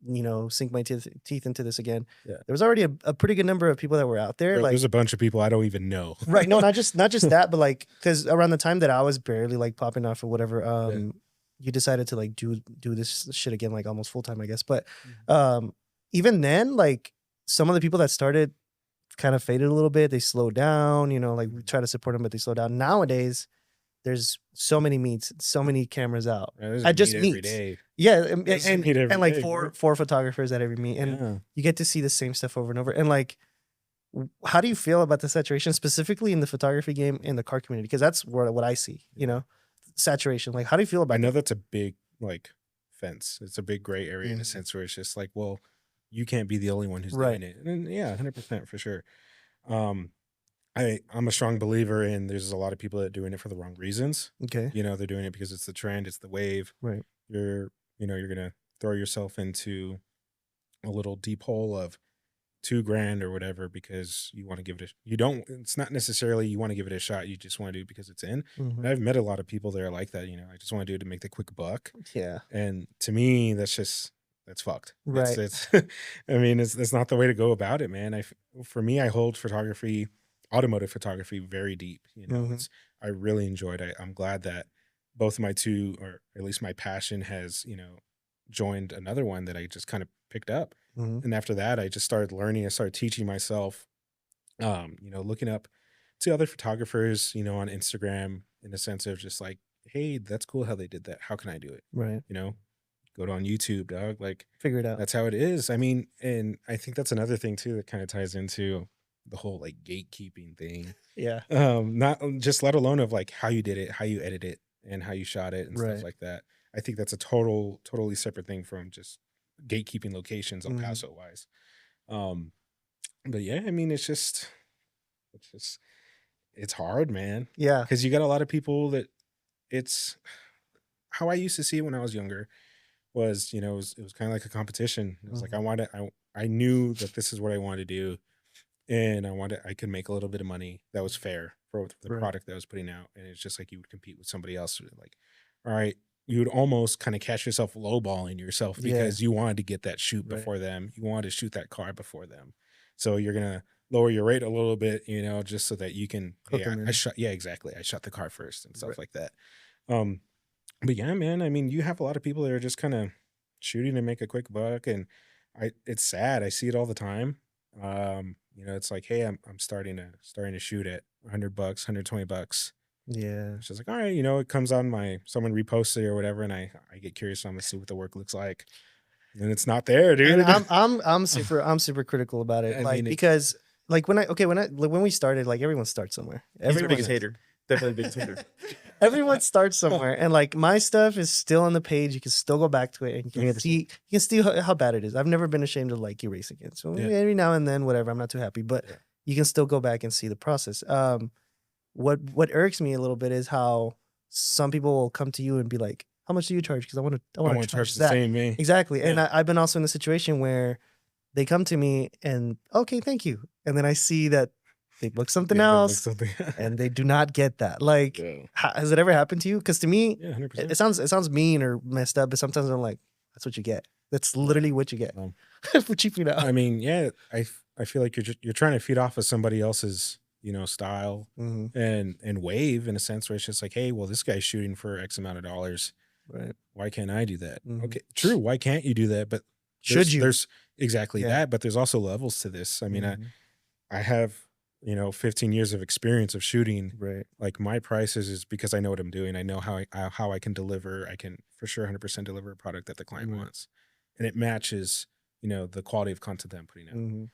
you know, sink my teeth into this again. Yeah. There was already a pretty good number of people that were out there. Bro, Like, there's a bunch of people I don't even know. right. No, not just that, but like, because around the time that I was barely like popping off or whatever, you decided to like do this shit again, like almost full time, I guess. But even then, like some of the people that started kind of faded a little bit. They slowed down, you know, like we try to support them, but they slow down. Nowadays, there's so many meets, so many cameras out. There's I a just meet every meets. day. Yeah, There's a meet every and like day, four bro. photographers at every meet, and Yeah. you get to see the same stuff over and over. And like, how do you feel about the saturation, specifically in the photography game in the car community? Because that's what I see, you know, saturation. Like, how do you feel I about know that? that's a big like fence. It's a big gray area in a Mhm. sense where it's just like, well, you can't be the only one who's Right. doing it. And yeah, 100% for sure. I'm a strong believer in there's a lot of people that are doing it for the wrong reasons. Okay. You know, they're doing it because it's the trend, it's the wave. Right. You're gonna throw yourself into a little deep hole of $2,000 or whatever because you want to give it it's not necessarily you want to give it a shot, you just want to do it because it's in. Mhm. And I've met a lot of people that are like that, you know, I just want to do it to make the quick buck. Yeah. And to me, that's fucked. Right. It's I mean, it's not the way to go about it, man. For me, I hold photography, automotive photography, very deep. You know, Mhm. I really enjoyed it. I'm glad that both my two, or at least my passion, has, you know, joined another one that I just kind of picked up. Mhm. And after that, I just started learning. I started teaching myself, you know, looking up to other photographers, you know, on Instagram, in a sense of just like, hey, that's cool how they did that. How can I do it? Right. You know, go on YouTube, dog. Like, Figure it out. that's how it is. I mean, and I think that's another thing too that kind of ties into the whole like gatekeeping thing. Yeah. Not just let alone of like how you did it, how you edit it, and how you shot it and Right. stuff like that. I think that's a totally separate thing from just gatekeeping locations El Mhm. Paso wise. But yeah, I mean, it's hard, man, Yeah. because you got a lot of people that it's how I used to see it when I was younger was, you know, it was kind of like a competition. It was like I knew that this is what I wanted to do, and I could make a little bit of money that was fair for the Right. product that I was putting out, and it's just like you would compete with somebody else. Like, all right, you would almost kind of catch yourself lowballing yourself Yeah. because you wanted to get that shoot Right. before them. You wanted to shoot that car before them, so you're gonna lower your rate a little bit, you know, just so that you can. Hook Hey, 'em in. I shot. Yeah, exactly. I shot the car first and stuff Right. like that. Um, but yeah, man, I mean, you have a lot of people that are just kind of shooting to make a quick buck, and it's sad. I see it all the time. It's like, hey, I'm starting to shoot at $100, $120. Yeah. She's like, all right, it comes on someone reposts it or whatever, and I get curious. So I'm gonna see what the work looks like, and it's not there, And dude. I'm super critical about it. I Like, mean, because like when we started, like everyone starts somewhere. He's the Everyone, biggest hater. Definitely the biggest hater. everyone starts somewhere, and like my stuff is still on the page. You can still go back to it, and you can see how bad it is. I've never been ashamed to like erase again. So Yeah. every now and then, whatever, I'm not too happy, but Yeah. you can still go back and see the process. What irks me a little bit is how some people will come to you and be like, "How much do you charge?" Because I want to charge the that. same me. Exactly. And Yeah. I've been also in a situation where they come to me and, okay, thank you. And then I see that they book something Yeah, else something. and they do not get that. Like, Yeah. has it ever happened to you? Because to me, Yeah, 100%. it sounds mean or messed up, but sometimes I'm like, that's what you get. That's literally what you get Um, for cheaping out. I mean, yeah, I feel like you're trying to feed off of somebody else's, style Mm-hmm. and wave in a sense where it's just like, hey, well, this guy's shooting for X amount of dollars. Right. Why can't I do that? Mhm. Okay, true. Why can't you do that? But Should you? There's exactly Yeah. that, but there's also levels to this. I mean, Mhm. I have 15 years of experience of shooting. Right. Like my prices is because I know what I'm doing. I know how I can deliver. I can for sure 100% deliver a product that the client Mhm. wants, and it matches the quality of content that I'm putting out. Mhm.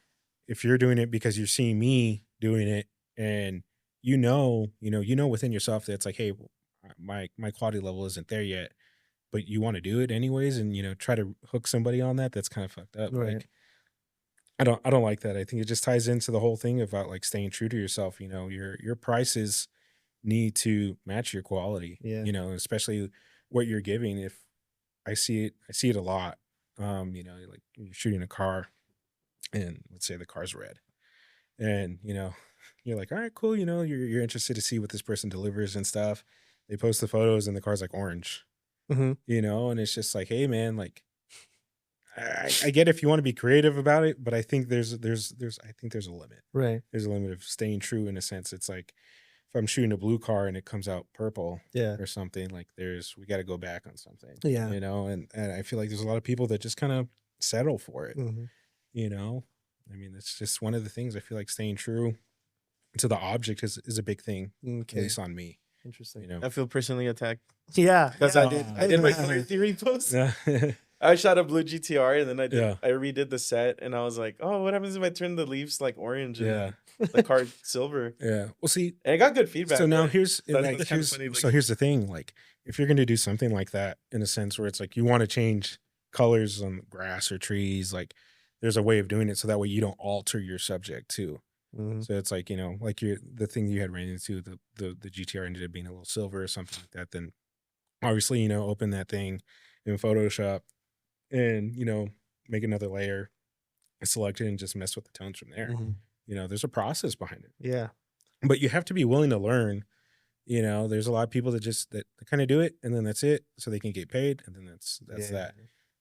If you're doing it because you're seeing me doing it, and within yourself that it's like, hey, my quality level isn't there yet, but you want to do it anyways, and try to hook somebody on that's kind of fucked up. Right. Like, I don't like that. I think it just ties into the whole thing about like staying true to yourself. Your prices need to match your quality. Yeah. Especially what you're giving. If I see it a lot. Like you're shooting a car, and let's say the car's red, and you're like, all right, cool. You're interested to see what this person delivers and stuff. They post the photos, and the car's like orange. Mhm. And it's just like, hey, man, like. I get if you want to be creative about it, but I think there's a limit. Right. There's a limit of staying true in a sense. It's like if I'm shooting a blue car and it comes out purple Yeah. or something, like we got to go back on something. Yeah. And I feel like there's a lot of people that just kind of settle for it. Mhm. I mean, it's just one of the things. I feel like staying true to the object is a big thing, at Okay. least on me. Interesting. I feel personally attacked Yeah. because yeah. I did my color theory post. Yeah. I shot a blue GTR and then Yeah. I redid the set and I was like, oh, what happens if I turn the leaves like orange and Yeah. the car silver? Yeah. Well, see, And I got good feedback. so now but here's that's like, kinda funny, like- so here's the thing. Like, if you're gonna do something like that in a sense where it's like you want to change colors on grass or trees, like there's a way of doing it so that way you don't alter your subject too. Mhm. So it's like like the thing you had ran into the GTR ended up being a little silver or something like that. Then obviously open that thing in Photoshop and make another layer, select it, and just mess with the tones from there. Mhm. There's a process behind it, Yeah. but you have to be willing to learn. There's a lot of people that kind of do it and then that's it, so they can get paid, and then that's Yeah. that.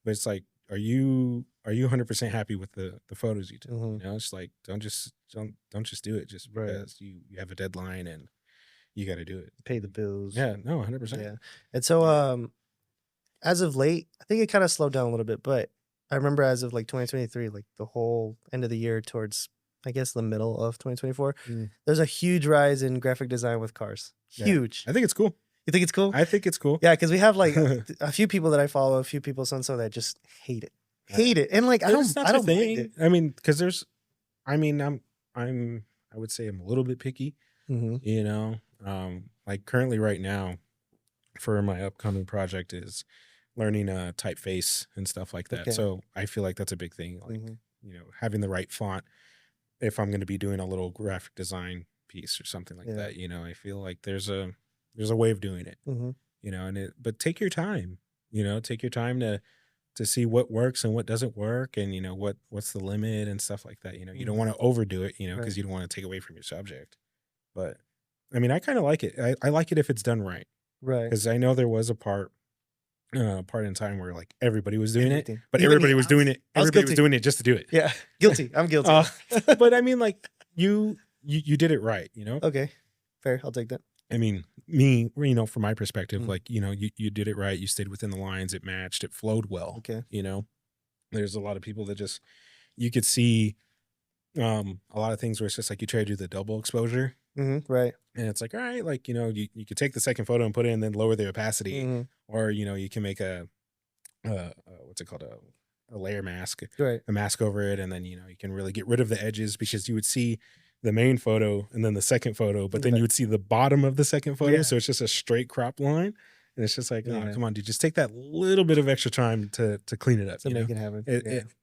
But it's like, are you 100% happy with the photos you took? Mhm. It's like don't just do it just Right. because you have a deadline and you got to do it. Pay the bills. Yeah, no, 100%. Yeah. And so as of late, I think it kind of slowed down a little bit, but I remember as of like 2023, like the whole end of the year towards I guess the middle of 2024, there's a huge rise in graphic design with cars. Yeah. Huge. I think it's cool. You think it's cool? I think it's cool. Yeah, because we have like a few people that I follow, a few people so that just hate it. Hate it. And like I don't mind it. I mean, because I'm I would say I'm a little bit picky. Mm-hmm. Like currently right now for my upcoming project is learning typeface and stuff like that. Okay. So I feel like that's a big thing. Like, having the right font if I'm going to be doing a little graphic design piece or something like that. I feel like there's a way of doing it. Mm-hmm. But take your time. Take your time to see what works and what doesn't work, and what's the limit and stuff like that. You don't want to overdo it, because Right. you don't want to take away from your subject. But I mean, I kind of like it. I like it if it's done right, Right. because I know there was a part in time where like everybody was doing it, Everything. but Even everybody me, was I doing it. I was Everybody was guilty. doing it just to do it. Yeah. Guilty. I'm guilty. But I mean, like you did it right, Okay. Fair. I'll take that. I mean, me, from my perspective, Mm. like, you did it right. You stayed within the lines. It matched. It flowed well. Okay. There's a lot of people that just, you could see a lot of things where it's just like you try to do the double exposure. Right. And it's like, all right, like, you could take the second photo and put it and then lower the opacity. Or, you can make what's it called? A layer mask, Right. a mask over it. And then, you can really get rid of the edges, because you would see the main photo and then the second photo, but then you would see the bottom of the second photo. Yeah. So it's just a straight crop line. And it's just like, oh, Yeah. come on, dude, just take that little bit of extra time to clean it up. To make it happen.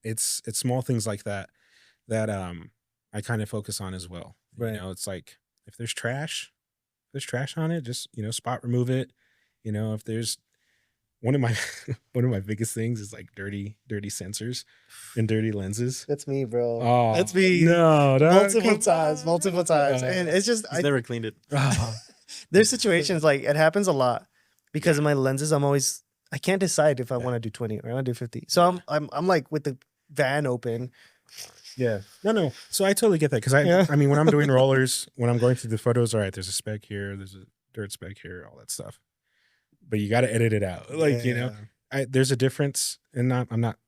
It's small things like that I kind of focus on as well. Right. It's like, if there's trash on it, just, spot remove it. If there's one of my biggest things is like dirty sensors and dirty lenses. That's me, bro. Oh, That's me. No, multiple times. And it's just He's never cleaned it. there's situations like it happens a lot because of my lenses. I can't decide if I want to do 20 or I want to do 50. So I'm like with the van open. Yeah. No. So I totally get that, because I mean, when I'm doing rollers, when I'm going through the photos, all right, there's a speck here, there's a dirt speck here, all that stuff. But you got to edit it out. Like, there's a difference, and I'm not,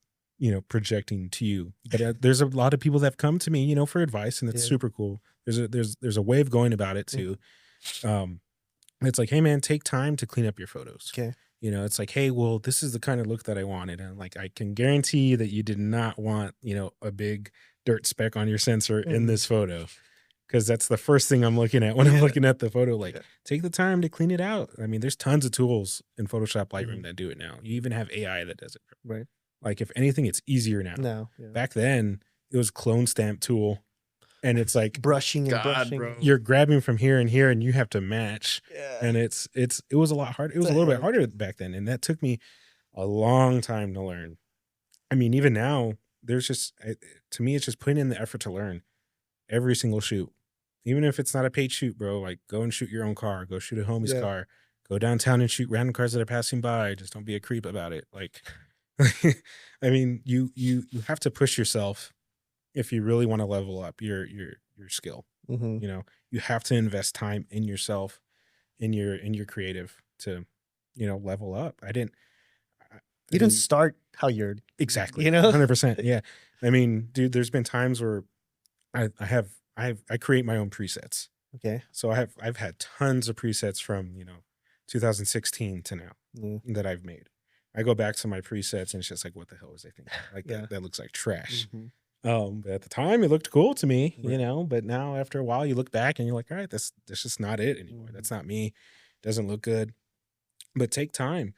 projecting to you, but there's a lot of people that have come to me, for advice, and it's super cool. There's a way of going about it too. It's like, hey man, take time to clean up your photos. Okay. It's like, hey, well, this is the kind of look that I wanted. And like, I can guarantee that you did not want, a big dirt speck on your sensor in this photo. Because that's the first thing I'm looking at when I'm looking at the photo. Like, take the time to clean it out. I mean, there's tons of tools in Photoshop Lightroom that do it now. You even have AI that does it. Right. Like, if anything, it's easier now. No. Yeah. Back then, it was clone stamp tool. And it's like brushing and brushing. Bro. you're grabbing from here and here, and you have to match. Yeah. And it was a lot harder. It was a little bit harder back then. And that took me a long time to learn. I mean, even now, to me, it's just putting in the effort to learn every single shoot. Even if it's not a paid shoot, bro, like go and shoot your own car, go shoot a homie's car, go downtown and shoot random cars that are passing by. Just don't be a creep about it. Like, I mean, you have to push yourself if you really want to level up your skill. You have to invest time in yourself, in your creative to, level up. You didn't start how you're exactly, 100%. Yeah. I mean, dude, there's been times where I create my own presets. Okay. So I've had tons of presets from, 2016 to now that I've made. I go back to my presets and it's just like, what the hell was I thinking? Like that looks like trash. But at the time it looked cool to me, but now after a while you look back and you're like, all right, that's just not it anymore. That's not me. Doesn't look good. But take time.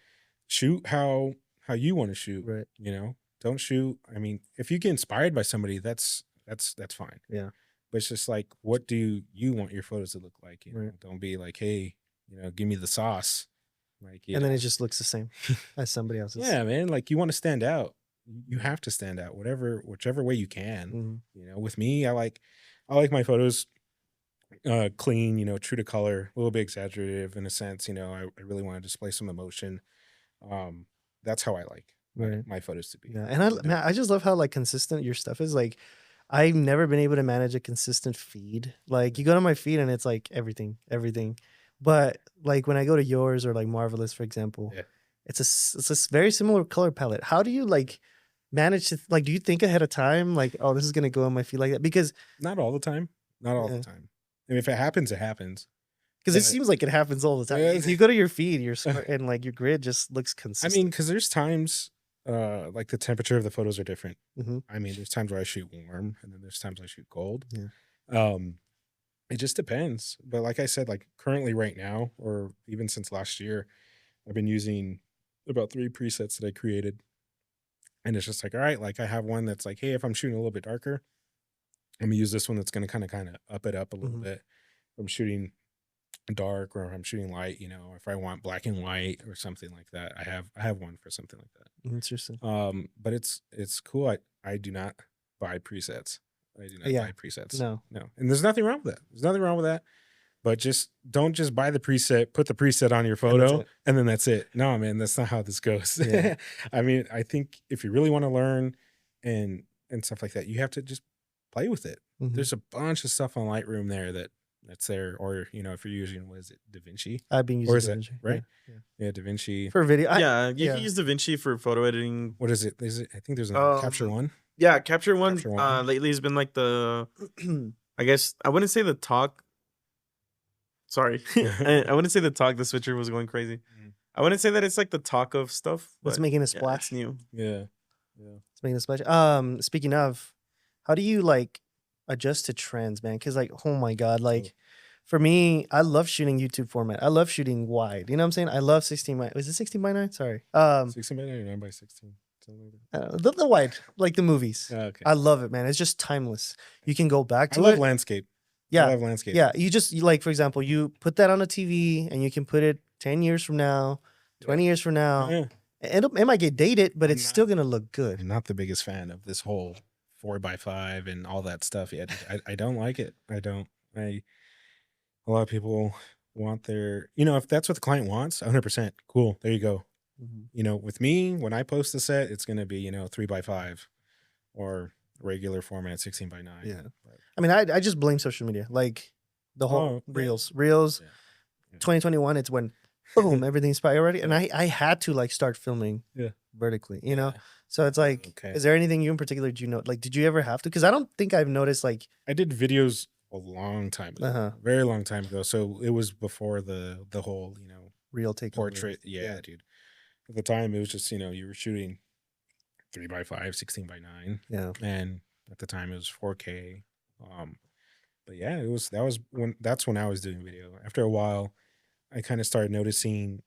Shoot how you want to shoot. Right. Don't shoot. I mean, if you get inspired by somebody, that's fine. Yeah. But it's just like, what do you want your photos to look like? Right. Don't be like, hey, give me the sauce. Like, and then it just looks the same as somebody else's. Yeah, man. Like, you want to stand out. You have to stand out, whichever way you can. With me, I like my photos clean, true to color, a little bit exaggerative in a sense. I really want to display some emotion. That's how I like my photos to be. Yeah, and I just love how like consistent your stuff is. Like, I've never been able to manage a consistent feed. Like, you go to my feed and it's like everything. But like when I go to yours or like Marvelous, for example, it's a very similar color palette. How do you like manage to like? Do you think ahead of time like, oh, this is gonna go on my feed like that? Because not all the time. Not all the time. I mean, if it happens, it happens. Because it seems like it happens all the time. If you go to your feed, and like your grid just looks consistent. I mean, because there's times like the temperature of the photos are different. I mean, there's times where I shoot warm, and then there's times I shoot cold. It just depends. But like I said, like currently right now, or even since last year, I've been using about 3 presets that I created. And it's just like, all right, like I have one that's like, hey, if I'm shooting a little bit darker, I'm gonna use this one that's gonna kind of up it up a little bit. If I'm shooting dark or I'm shooting light, if I want black and white or something like that, I have one for something like that. Interesting. But it's cool. I do not buy presets. I do not buy presets. No. And there's nothing wrong with that. There's nothing wrong with that. But just don't just buy the preset, put the preset on your photo, and then that's it. No, man, that's not how this goes. Yeah. I mean, I think if you really want to learn and stuff like that, you have to just play with it. There's a bunch of stuff on Lightroom there that that's there, or if you're using, what is it, DaVinci, I've been or using is it DaVinci. right? Yeah. Yeah, DaVinci. For video. Yeah, you yeah. can use DaVinci for photo editing. What is it? I think there's a Capture Um, One. Yeah, Capture One. Capture One. Lately has been like the, I guess I wouldn't say the talk. Sorry, I wouldn't say the talk. The switcher was going crazy. Mhm. I wouldn't say that it's like the talk of stuff. What's but making a yeah, splash? it's new. Yeah. It's making a splash. Speaking of, how do you like adjust to trends, man? Because like, oh my god, like for me, I love shooting YouTube format. I love shooting wide. You know what I'm saying? I love 16 by. Was it 16 by 9? Sorry. 16 by 9 or 9 by 16. Something like that. The wide, like the movies. Okay. I love it, man. It's just timeless. You can go back I to love it. landscape. Yeah. I love landscape. Yeah, you like, for example, you put that on a TV and you can put it 10 years from now, 20 years from now. Yeah. It might get dated, but I'm it's still not- gonna look good. I'm not the biggest fan of this whole 4x5 and all that stuff yet. I don't like it. I don't. A lot of people want their, if that's what the client wants, 100%. Cool. There you go. With me, when I post the set, it's going to be, 3x5 or regular format 16 by 9. Yeah. But, I mean, I just blame social media, like the whole Oh, yeah. reels. Yeah. Yeah. 2021, it's when boom, everything's priority, and I had to like start filming Yeah. vertically, Yeah. So it's like, Okay. is there anything you in particular do you know? Like, did you ever have to? Because I don't think I've noticed like, I did videos a long time ago, Uh-huh. very long time ago. So it was before the whole, real take portrait. Yeah, dude. At the time, it was just, you were shooting 3x5, 16 by 9. Yeah. And at the time it was 4K. But yeah, that's when I was doing video. After a while, I kind of started noticing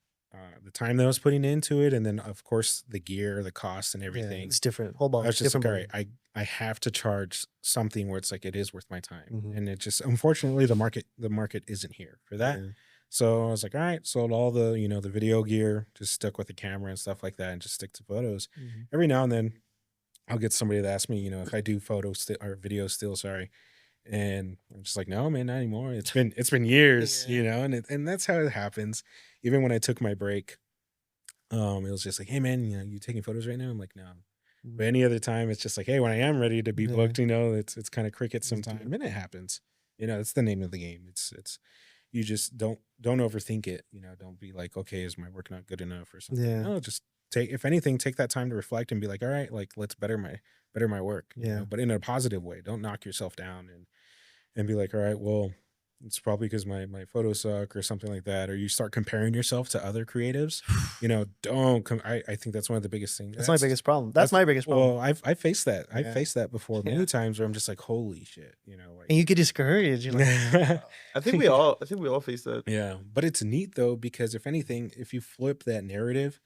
the time that I was putting into it, and then of course the gear, the cost, and Yeah, everything. it's different. Whole ball. I was just like, different all right, I have to charge something where it's like it is worth my time, Mhm. and it just, unfortunately, the market isn't here for that. Yeah. So I was like, all right, sold all the the video gear, just stuck with the camera and stuff like that, and just stick to photos. Mhm. Every now and then, I'll get somebody to ask me, if I do photos or video still, sorry. And I'm just like, no, man, not anymore. It's been years, Yeah. and that's how it happens. Even when I took my break, it was just like, hey, man, you taking photos right now? I'm like, no. But any other time, it's just like, hey, when I am ready to be Yeah. booked, it's kind of crickets Just do sometimes, it. and it happens. It's the name of the game. It's you just don't overthink it. Don't be like, okay, is my work not good enough or something? Yeah. No, just if anything, take that time to reflect and be like, all right, like let's better my work. Yeah. But in a positive way. Don't knock yourself down and be like, all right, well, it's probably because my photos suck or something like that, or you start comparing yourself to other creatives. Don't come. I think that's one of the biggest things. That's my biggest problem. That's my biggest problem. Well, I faced that. I Yeah. faced that before many Yeah. times where I'm just like, holy shit, like. And you get discouraged. You're like, I think we all face that. Yeah, but it's neat though, because if anything, if you flip that narrative,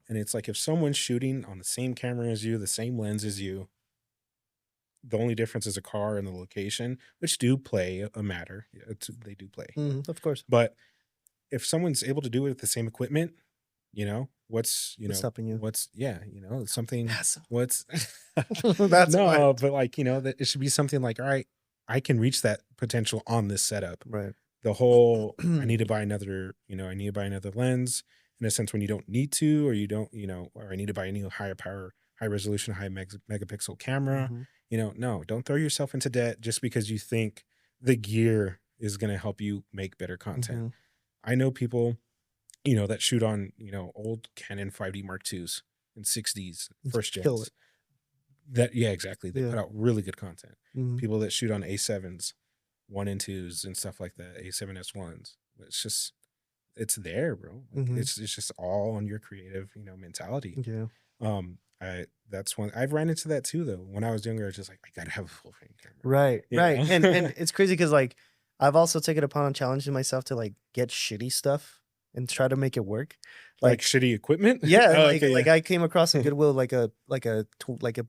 and it's like if someone's shooting on the same camera as you, the same lens as you, the only difference is a car and the location, which do play a matter. They do play. Of course. But if someone's able to do it with the same equipment, what's What's stopping you? what's something Yes. what's That's no, why. but like that it should be something like, all right, I can reach that potential on this setup. Right. The whole I need to buy another lens, in a sense, when you don't need to, or you don't, or I need to buy a new higher power, high resolution, high megapixel camera. Mhm. No, don't throw yourself into debt just because you think the gear is going to help you make better content. Mhm. I know people, that shoot on, old Canon 5D Mark IIs and 6Ds, first kill gens. it. Yeah, exactly. They Yeah. put out really good content. Mhm. People that shoot on A7s, 1 and 2s and stuff like that, A7S1s. It's there, bro. Mhm. It's just all on your creative, mentality. Yeah. That's one I've ran into that too though. When I was younger, I was just like, I gotta have a full frame camera. Right. Yeah. Right. And it's crazy because like I've also taken upon challenging myself to like get shitty stuff and try to make it work. Like shitty equipment. Yeah, Oh, like okay, like yeah. I came across a Goodwill like a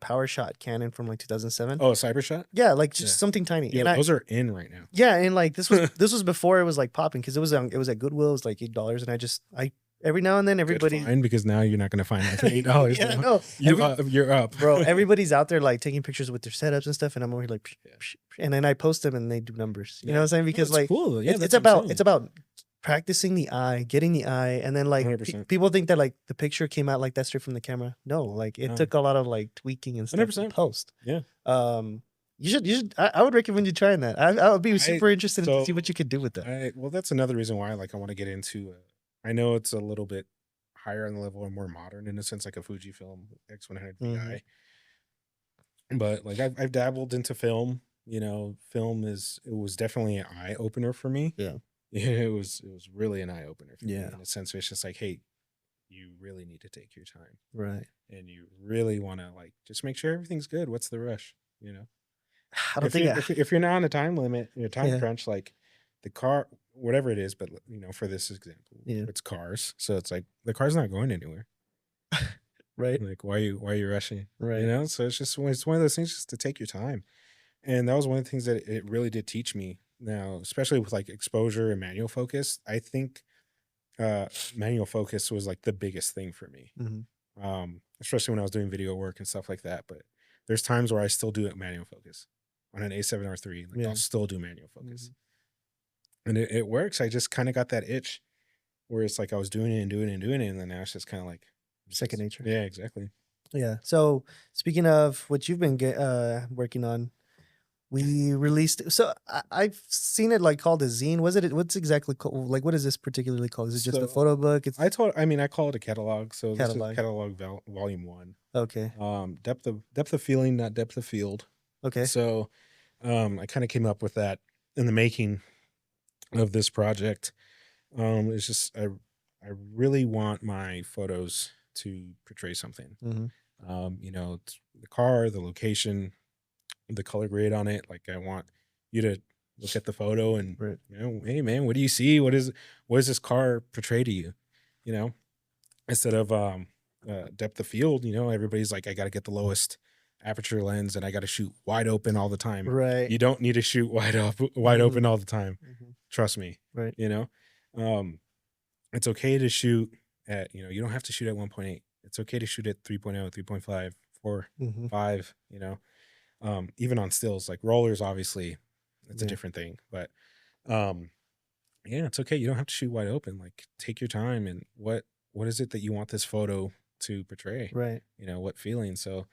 power shot Canon from like 2007. Oh, Cybershot. Yeah, like just Yeah. something tiny. Yeah, And those are in right now. yeah, and like this was before it was like popping because it was at Goodwill. It was like $8, and I every now and then everybody. Fine, because now you're not gonna find that for $8. Yeah, now. no, You're up, bro. Everybody's out there like taking pictures with their setups and stuff, and I'm over here like, psh, psh, psh, and then I post them and they do numbers. You know what I'm saying? Because like cool. Yeah, it's about practicing the eye, getting the eye, and then like 100%. people think that like the picture came out like that straight from the camera. No, like it No. took a lot of like tweaking and stuff to 100%. post. Yeah. You should. I would recommend you trying that. I would be super interested to see so what you could do with that. well, that's another reason why like I want to get into. I know it's a little bit higher on the level and more modern in a sense, like a Fujifilm X100 Mhm. VI. But like I've dabbled into film. Film it was definitely an eye opener for me. Yeah. It was really an eye opener for me Yeah. in a sense. It's just like, hey, you really need to take your time, Right. and you really want to like just make sure everything's good. What's the rush? I don't think. If you're not on a time limit, time Yeah. crunch, like the car, whatever it is, but for this example, Yeah. it's cars. So it's like the car's not going anywhere. Right. Like why are you rushing? Right. So it's one of those things just to take your time. And that was one of the things that it really did teach me. Now, especially with like exposure and manual focus, I think manual focus was like the biggest thing for me. Mhm. Especially when I was doing video work and stuff like that. But there's times where I still do manual focus on an A7R3. Like Yeah. I'll still do manual focus, Mhm. and it works. I just kind of got that itch where it's like I was doing it and doing it and doing it, and then now it's just kind of like Second nature. Yeah, exactly. Yeah. So speaking of what you've been working on, we released. So I've seen it like called a zine. What's exactly called? Like, what is this particularly called? Is it just a So, photo book? It's I call it a catalog. So this is Catalog. catalog volume 1. okay. Depth of feeling, not depth of field. Okay. So I kind of came up with that in the making of this project. It's just I really want my photos to portray something. Mhm. It's the car, the location, the color grade on it. Like I want you to look at the photo and Right. hey man, what do you see? What does this car portray to you? Instead of depth of field, everybody's like, I got to get the lowest aperture lens and I got to shoot wide open all the time. Right. You don't need to shoot wide Mhm. open all the time. Mhm. Trust me. Right. It's okay to shoot at, you don't have to shoot at 1.8. It's okay to shoot at 3.0, 3.5, 4, Mhm. 5, even on stills, like rollers, obviously it's a Yeah. different thing, but yeah, it's okay. You don't have to shoot wide open. Like take your time and what is it that you want this photo to portray? Right. What feeling? So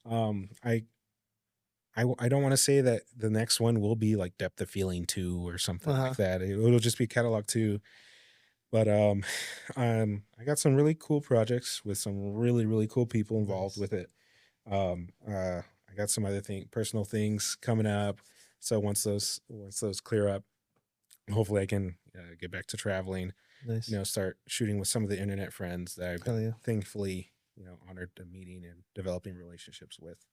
I don't want to say that the next one will be like depth of feeling 2 or something Uh-huh. like that. It'll just be catalog 2. But I got some really cool projects with some really, really cool people involved Nice. with it. I got some other personal things coming up. So once those clear up, hopefully I can get back to traveling. Nice. Start shooting with some of the internet friends that I've Hell yeah. thankfully honored to meeting and developing relationships with.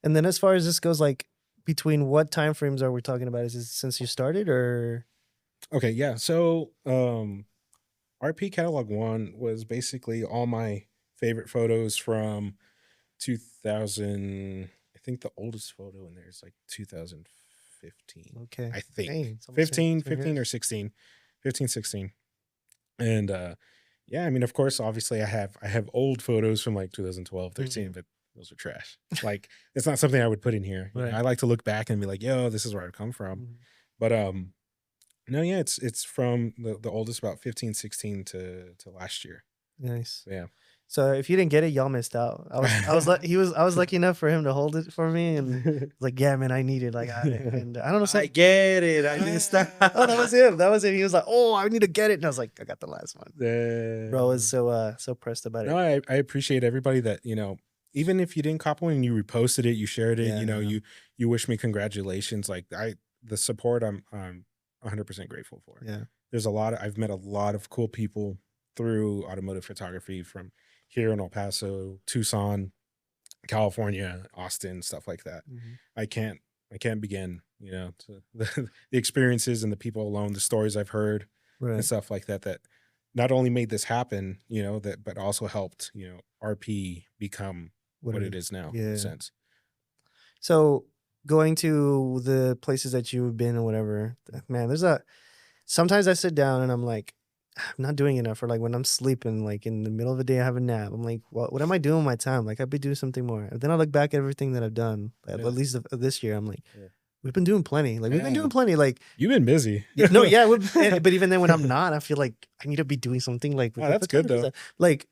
And then as far as this goes, like between what time frames are we talking about? Is it since you started or? Okay, yeah. So RP Catalog 1 was basically all my favorite photos from 2000. I think the oldest photo in there is like 2015. Okay. I think Dang, it's almost 15 10 years. or 16. 15, 16. And yeah, I mean, of course, obviously I have old photos from like 2012, 13, but those are trash. Like it's not something I would put in here. Right. I like to look back and be like, yo, this is where I've come from. Mhm. But no, yeah, it's from the oldest, about 15, 16 to last year. Nice. Yeah. So if you didn't get it, y'all missed out. I was lucky enough for him to hold it for me, and like, yeah, man, I need it. Like, and I don't know. I get it. I missed out. Oh, that was him. That was it. He was like, oh, I need to get it, and I was like, I got the last one. Bro was so pressed about it. No, I appreciate everybody that even if you didn't cop one and you reposted it, you shared it, Yeah. you wish me congratulations. Like the support I'm 100% grateful for. Yeah. There's I've met a lot of cool people through automotive photography from here in El Paso, Tucson, California, Austin, stuff like that. Mhm. I can't begin, the experiences and the people alone, the stories I've heard and Right. stuff like that, that not only made this happen, but also helped, RP become what it is now, in Yeah. a sense. So going to the places that you've been or whatever, man, sometimes I sit down and I'm like, I'm not doing enough. Or like when I'm sleeping, like in the middle of the day, I have a nap. I'm like, what am I doing with my time? Like I'd be doing something more. And then I look back at everything that I've done, at Yeah. least of this year. I'm like, Yeah. we've been doing plenty. Like we've been Yeah. doing plenty. Like You've been busy. no, yeah. But even then when I'm not, I feel like I need to be doing something like. Oh, that's good, though. Like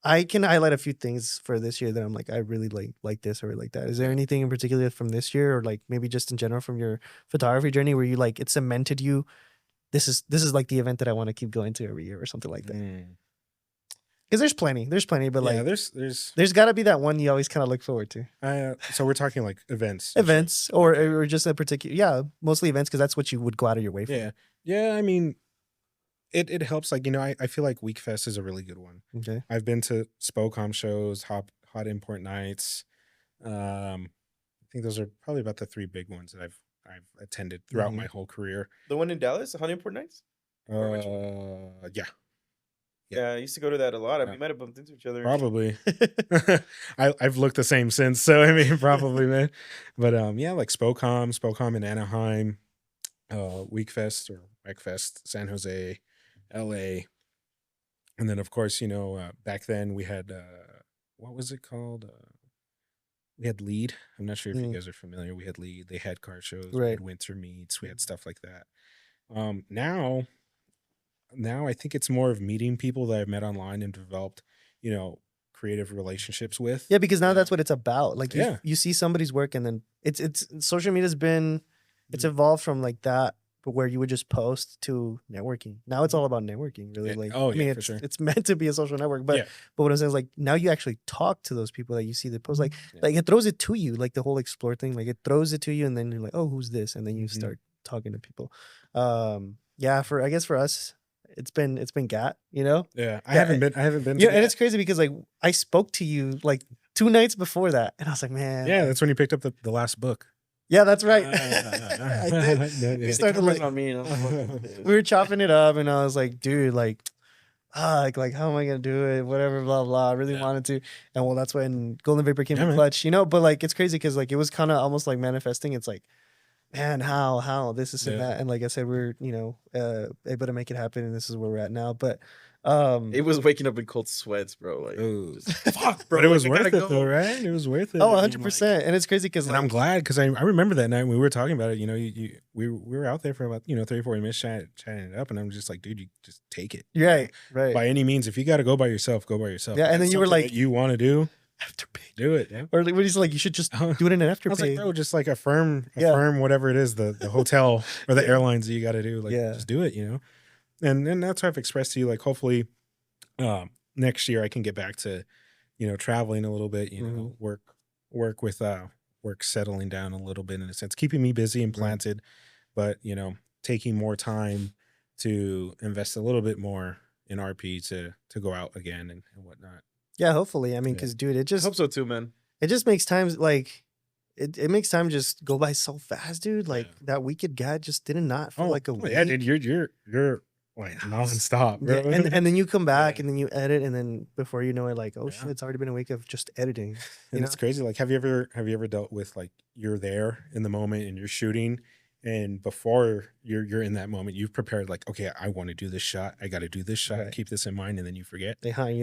I can highlight a few things for this year that I'm like, I really like this or like that. Is there anything in particular from this year, or like maybe just in general from your photography journey, where you like it cemented you? This is like the event that I want to keep going to every year or something like that. Mm. Because there's plenty, but Yeah, like there's there's got to be that one you always kind of look forward to. so we're talking like events. you said. Events or just a particular, yeah, mostly events, because that's what you would go out of your way for. Yeah. Yeah, I mean, it helps. Like, I feel like Week Fest is a really good one. Okay. I've been to Spocom shows, hot import nights. I think those are probably about the three big ones that I've attended throughout Mhm. my whole career. The one in Dallas, the Honeyport Nights. Or which Yeah, Yeah, I used to go to that a lot. Yeah. We might have bumped into each other. probably. I've looked the same since, so I mean, probably, man. But yeah, like Spocom in Anaheim, Week Fest or Week Fest, San Jose, LA, and then of course, back then we had what was it called? We had Lead. I'm not sure if you Mm. guys are familiar. We had Lead. They had car shows. We Right. had winter meets. We had stuff like that. Now I think it's more of meeting people that I've met online and developed, creative relationships with. Yeah, because now that's what it's about. Like Yeah. you see somebody's work, and then it's social media's been it's Mhm. evolved from like that, but where you would just post to networking. Now it's all about networking, really. Yeah. Like Oh, I mean, yeah, for it's sure. it's meant to be a social network, but Yeah. but what I'm saying is like now you actually talk to those people that you see that post. Like Yeah. like it throws it to you, like the whole explore thing. Like it throws it to you, and then you're like, oh, who's this? And then you Mhm. start talking to people. Yeah, I guess for us, it's been GAT, Yeah. I Yeah, haven't been. Yeah, to and that. it's crazy because like I spoke to you like 2 nights before that, and I was like, man, Yeah, that's when you picked up the last book. yeah, that's right. I I did. Yeah, We yeah. started Cameras like on me. And I'm we were chopping it up, and I was like, dude, like, like how am I gonna do it? Whatever, blah blah. I really Yeah. wanted to, and well, that's when Golden Vapor came Yeah, to man. clutch, But like, it's crazy because like it was kind of almost like manifesting. It's like, man, how this and Yeah. that, and like I said, we're able to make it happen, and this is where we're at now. But It was waking up in cold sweats, bro. Like, Ooh. just, fuck, bro. But it was like, I worth it gotta though, go. right? It was worth it. oh, I mean, 100%, and it's crazy because and I'm glad because I remember that night when we were talking about it. We were out there for about 30-40 minutes chatting it up, and I'm just like, dude, you just take it. right. By any means, if you got to go by yourself, go by yourself. Yeah, If and then it's you were something like- that you want to do, Afterpay. do it. Yeah. Or like, what he's like, you should just do it in an I was afterpay. like, bro, just like affirm Yeah. whatever it is, the hotel or the airlines that you got to do. Like, Yeah. just do it, And then that's what I've expressed to you. Like, hopefully, next year I can get back to, traveling a little bit. Mhm. Work with work settling down a little bit in a sense, keeping me busy and Right. planted, but taking more time to invest a little bit more in RP to go out again and whatnot. Yeah, hopefully. I mean, Yeah. because dude, I hope so too, man. it just makes times like it makes time just go by so fast, dude. Like Yeah. that weekend guy just did not feel like a week. yeah, dude, you're like nonstop, bro. Yeah, and then you come back Yeah. and then you edit, and then before you know it, like, oh Yeah. shit, it's already been a week of just editing. And it's crazy. Like, have you ever dealt with like you're there in the moment and you're shooting, and before you're in that moment, you've prepared like, okay, I want to do this shot, I got to do this shot, Right. keep this in mind, and then you forget. They high,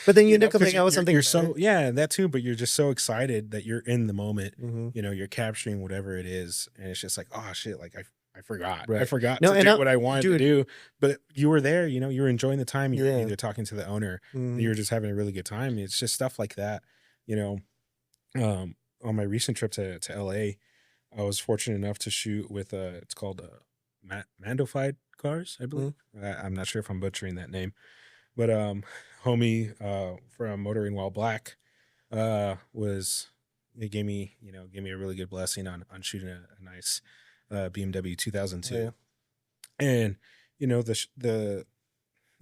but then you end up coming out with something. You're so that too, but you're just so excited that you're in the moment. Mhm. You're capturing whatever it is, and it's just like, oh shit, like I forgot. I Right. forgot No, to and do I- what I wanted to dude. do, but you were there. You were enjoying the time. You're Yeah. either talking to the owner, Mhm. you were just having a really good time. It's just stuff like that. On my recent trip to LA, I was fortunate enough to shoot with it's called Mandofied Cars, I believe. I'm not sure if I'm butchering that name, but homie from Motoring While Black was he gave me a really good blessing on shooting a nice BMW 2002. Yeah. And the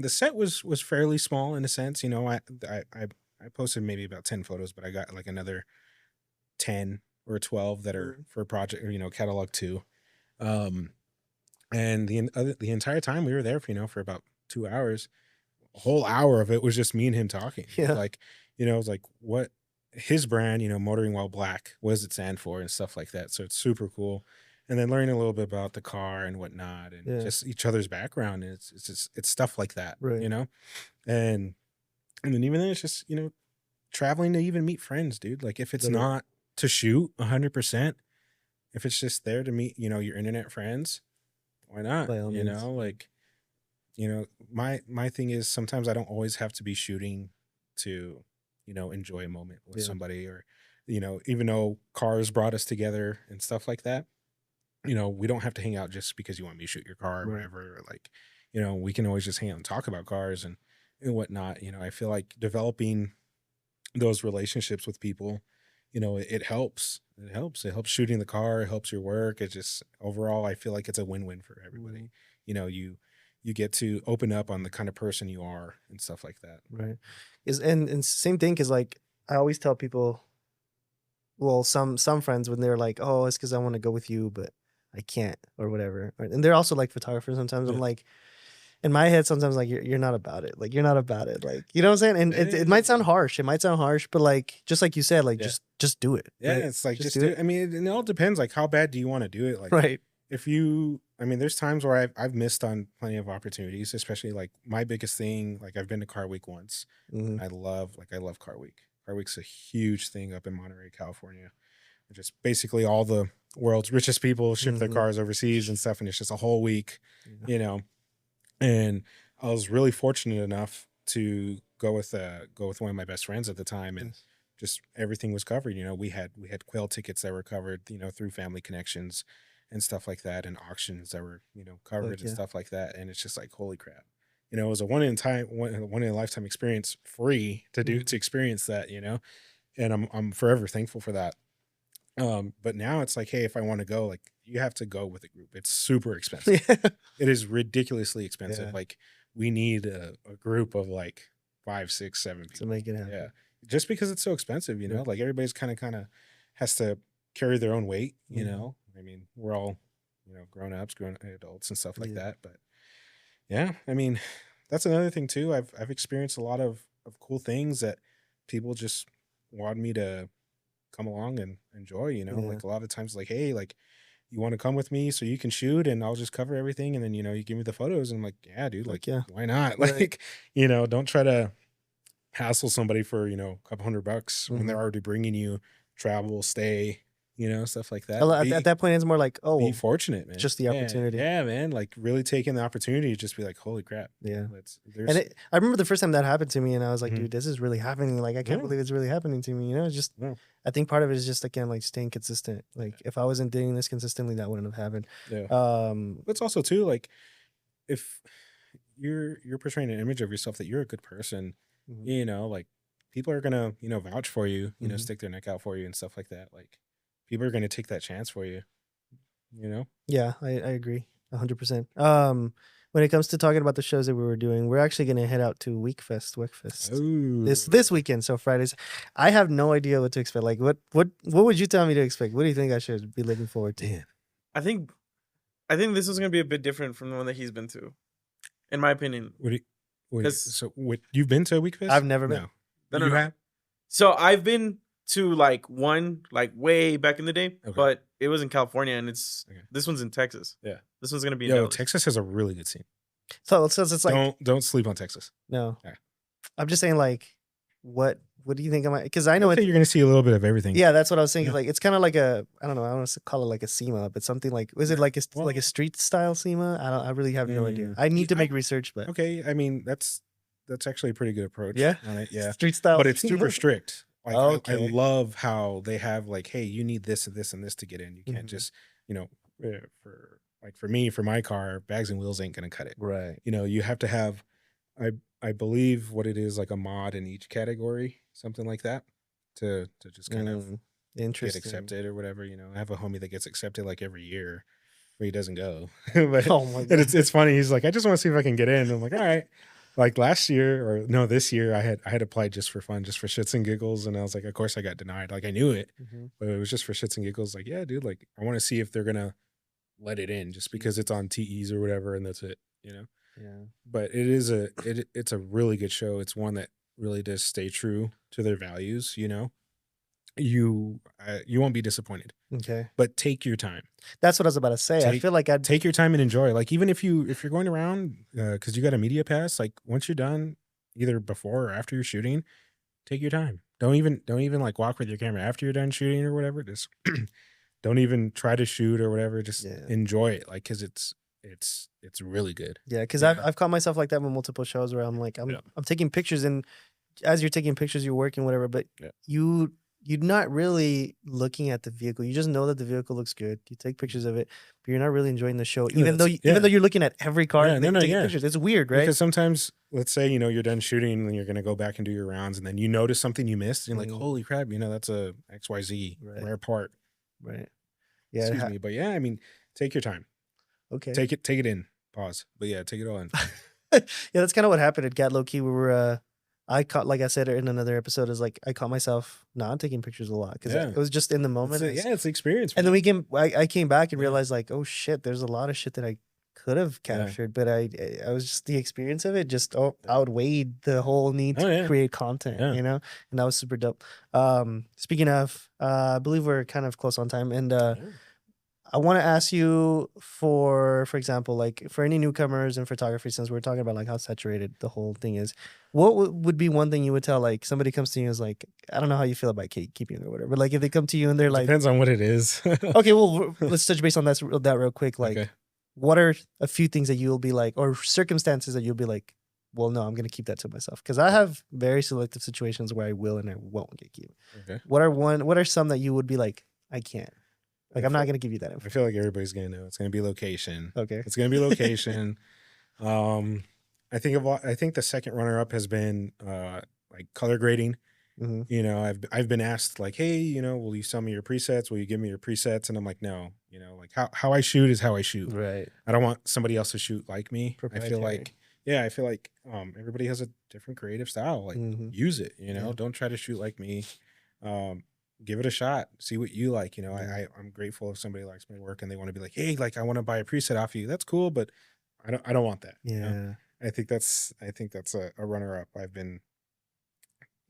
set was fairly small in a sense. I posted maybe about 10 photos, but I got like another 10 or 12 that are for project or catalog 2. And the entire time we were there for about 2 hours, a whole hour of it was just me and him talking. Yeah. Like, it was like what his brand, Motoring While Black, what does it stand for and stuff like that. So it's super cool. And then learning a little bit about the car and whatnot, and Yeah. just each other's background. It's stuff like that, Right. And then even then it's just, traveling to even meet friends, dude. Like if it's Literally. not to shoot 100%, if it's just there to meet, your internet friends, why not? By all means. My thing is sometimes I don't always have to be shooting to, enjoy a moment with Yeah. somebody, or, even though cars brought us together and stuff like that, we don't have to hang out just because you want me to shoot your car or Right. whatever. Or like, we can always just hang out and talk about cars and whatnot. I feel like developing those relationships with people, it helps. It helps. It helps shooting the car. It helps your work. It just overall, I feel like it's a win-win for everybody. Mhm. You get to open up on the kind of person you are and stuff like that. Right. And same thing, because like I always tell people, well, some friends, when they're like, oh, it's because I want to go with you, but I can't or whatever. And they're also like photographers sometimes. I'm Yeah. like, in my head sometimes, like, you're not about it. Like, you're not about it. Like, you know what I'm saying? And it might sound harsh. It might sound harsh, but like, just like you said, like, Yeah. just do it. Yeah, right? it's like just do do it. it. I mean, it all depends. Like, how bad do you want to do it? Like, Right. there's times where I've missed on plenty of opportunities, especially like my biggest thing. Like, I've been to Car Week once. Mhm. I love Car Week. Car Week's a huge thing up in Monterey, California. Just basically all the world's richest people ship their Mhm. cars overseas and stuff, and it's just a whole week, Yeah. And I was really fortunate enough to go with one of my best friends at the time, and Yes. just everything was covered. We had quail tickets that were covered, through family connections and stuff like that, and auctions that were covered and yeah. stuff like that. And it's just like, holy crap. It was a one in a lifetime experience, free to do to experience that, and I'm forever thankful for that. But now it's like, hey, if I want to go, like, you have to go with a group. It's super expensive. Yeah. It is ridiculously expensive. Yeah. Like, we need a group of like 5, 6, 7 To people. make it happen. Yeah, just because it's so expensive, Yeah. like everybody's kind of has to carry their own weight. Mhm. I mean, we're all grown ups, grown adults, and stuff like Yeah. that. But yeah, I mean, that's another thing too. I've experienced a lot of cool things that people just want me to come along and enjoy. Yeah. Like, a lot of times, like, hey, like, you want to come with me so you can shoot and I'll just cover everything, and then you give me the photos, and I'm like, yeah, dude, like, yeah. why not? Right. Like, don't try to hassle somebody for a couple $100 when they're Mhm. already bringing you travel, stay, stuff like that. At that point, it's more like, oh, Be well, fortunate, man. just the Yeah, opportunity. yeah, man. Like, really taking the opportunity to just be like, holy crap. Yeah. There's And I remember the first time that happened to me, and I was like, Mhm. dude, this is really happening. Like, I can't Yeah. believe it's really happening to me. It's just, Yeah. I think part of it is just, again, like, staying consistent. Like, if I wasn't doing this consistently, that wouldn't have happened. Yeah. Um, But it's also too, like, if you're portraying an image of yourself that you're a good person, Mhm. like, people are gonna, vouch for you, Mhm. stick their neck out for you and stuff like that. Like, people are gonna take that chance for you, Yeah, I agree 100%. When it comes to talking about the shows that we were doing, we're actually going to head out to Wickfest this weekend. So Fridays, I have no idea what to expect. Like, what would you tell me to expect? What do you think I should be looking forward to? Damn. I think this is gonna be a bit different from the one that he's been to, in my opinion. What you've been to a Week Fest? I've never been. No, You no. have? So I've been to like one like way back in the day, Okay. but it was in California, and Okay. this one's in Texas. Yeah. This one's gonna be in Yo, Dallas. Texas has a really good scene. So it's like, Don't sleep on Texas. no, Yeah. I'm just saying, like, what do you think I might? Because I know I think it's, you're gonna see a little bit of everything. yeah, that's what I was thinking. Yeah. Like, it's kind of like a, I don't know, I want to call it like a SEMA, but something like, is it like a street style SEMA? I really have no idea. I need to make research, but Okay, I mean, that's actually a pretty good approach. Yeah? on it, yeah. street style, But it's SEMA? super strict. Like, I Okay. love how they have, like, hey, you need this and this and this to get in. You can't Mhm. just, for me, for my car, bags and wheels ain't gonna cut it. Right. You have to have, I believe what it is, like a mod in each category, something like that, to just kind of get Interesting. accepted or whatever. I have a homie that gets accepted like every year, where he doesn't go. But Oh my and it's funny. He's like, I just want to see if I can get in. I'm like, all right. Like last year, or no, this year, I had applied just for fun, just for shits and giggles, and I was like, of course I got denied. Like, I knew it, Mhm. but it was just for shits and giggles. Like, yeah, dude, like, I want to see if they're gonna let it in, just because it's on TEs or whatever, and that's it. Yeah. But it's a really good show. It's one that really does stay true to their values. You won't be disappointed, Okay. but take your time. That's what I was about to say. I feel like I'd Take your time and enjoy. Like, even if you're going around, because you got a media pass, like, once you're done, either before or after you're shooting, take your time. Don't even like walk with your camera after you're done shooting or whatever. Just don't even try to shoot or whatever. Just enjoy it, like, because it's really good. yeah, because Yeah. I've caught myself like that with multiple shows where I'm like, I'm taking pictures, and as you're taking pictures, you're working, whatever, but Yeah. you're not really looking at the vehicle. You just know that the vehicle looks good. You take pictures of it, but you're not really enjoying the show, Yeah, even though that's- even though yeah. you're looking at every car Yeah, no, taking yeah. pictures. It's weird, right? Because sometimes, let's say, you're done shooting and you're going to go back and do your rounds, and then you notice something you missed, and you're like, Mhm. holy crap, that's a XYZ Right. rare part. Right. Yeah. Excuse me. But yeah, I mean, take your time. Okay. Take it in. Pause. But yeah, take it all in. Yeah, that's kind of what happened at Gat Low Key. We were, I caught, like I said in another episode, is like I caught myself not taking pictures a lot because Yeah. it was just in the moment. It's the experience. And then I came back and Yeah. realized like, oh shit, there's a lot of shit that I could have Yeah. captured, but I was just the experience of it just outweighed the whole need to Oh, yeah. create content, Yeah. and that was super dope. Speaking of, I believe we're kind of close on time, and I want to ask you for example, like for any newcomers in photography, since we're talking about like how saturated the whole thing is, what would be one thing you would tell, like somebody comes to you and is like, I don't know how you feel about keeping or whatever, but like if they come to you and they're like, Depends on what it is. okay, well, let's touch base on that real quick. Like, Okay. what are a few things that you'll be like, or circumstances that you'll be like, well, no, I'm gonna keep that to myself, because I have very selective situations where I will and I won't get keep. Okay. What are some that you would be like, I can't, like, I'm not gonna give you that I info. feel like everybody's gonna know. It's gonna be location. Okay. It's gonna be location. I think the second runner up has been like color grading. Mm-hmm. I've been asked like, hey, will you sell me your presets? Will you give me your presets? And I'm like, no. Like how I shoot is how I shoot. Right. I don't want somebody else to shoot like me. I feel Proprietary. like everybody has a different creative style. Like Mhm. use it. Yeah. Don't try to shoot like me. Give it a shot. See what you like. I'm grateful if somebody likes my work and they want to be like, hey, like I want to buy a preset off you. That's cool, but I don't want that. Yeah. I think that's a runner up. I've been,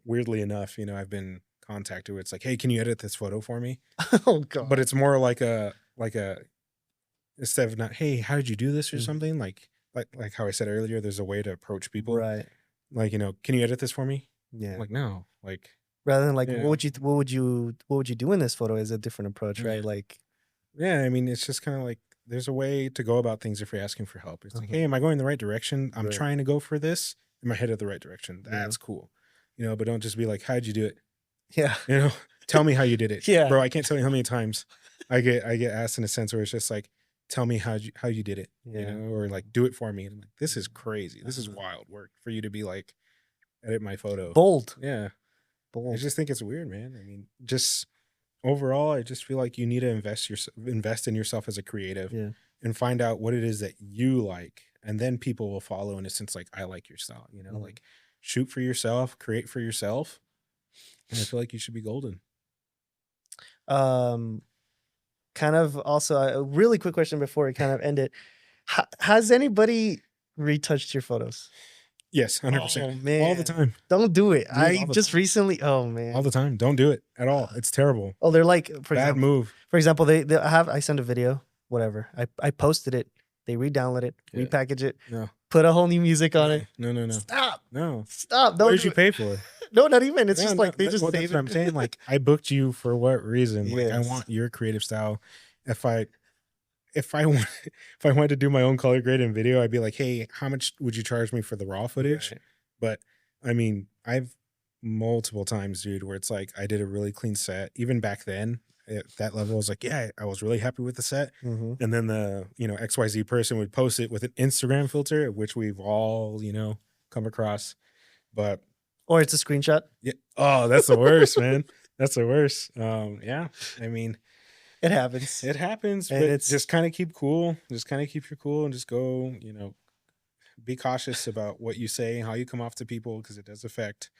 weirdly enough, I've been contacted where it's like, hey, can you edit this photo for me? Oh god. But it's more like a instead of not, hey, how did you do this or Mhm. something? Like how I said earlier, there's a way to approach people. right. Like, can you edit this for me? Yeah. I'm like, no. Like, Rather than like, yeah. what would you do in this photo is a different approach, right? Like, yeah, I mean, it's just kind of like there's a way to go about things if you're asking for help. It's like, Mhm. hey, am I going in the right direction? I'm Right. trying to go for this. Am I headed the right direction? Yeah. That's cool. But don't just be like, how'd you do it? yeah. Tell me how you did it. Yeah. Bro, I can't tell you how many times I get asked in a sense where it's just like, tell me how you did it. Yeah. Or like do it for me. And I'm like, this is crazy. This is Uh-huh. wild work for you to be like, edit my photo. Bold. Yeah. I Bold. just think it's weird, man. I mean, just overall, I just feel like you need to invest in yourself as a creative Yeah. and find out what it is that you like. And then people will follow in a sense like, I like your style, Mhm. like shoot for yourself, create for yourself. And I feel like you should be golden. Kind of also a really quick question before we kind of end it. Has anybody retouched your photos? Yes, 100%. Oh, All the man. time. Don't do it. Dude, all I the just time. recently. Oh man. All the time. Don't do it at all. It's terrible. Oh, they're like, for Bad example, move. I send a video, whatever. I posted it. They re-download it, Yeah. repackage it, No. put a whole new music on it. No. Stop. No. Stop. What Don't did do you it. pay for? No, not even. It's Yeah, just no, like they that- just well, save that's what I'm it. saying. Like, I booked you for what reason? Like, I Yes. want your creative style. If I wanted to do my own color grade and video, I'd be like, hey, how much would you charge me for the raw footage? Right. But I mean, I've multiple times, dude, where it's like I did a really clean set. Even back then, at that level, I was like, yeah, I was really happy with the set. Mhm. And then the XYZ person would post it with an Instagram filter, which we've all come across. But Or it's a screenshot. yeah, oh, that's the worst, man. That's the worst. Yeah, I mean, It happens. it happens, And but it's- just kind of keep cool. Just kind of keep your cool and just go. Be cautious about what you say and how you come off to people, because it does affect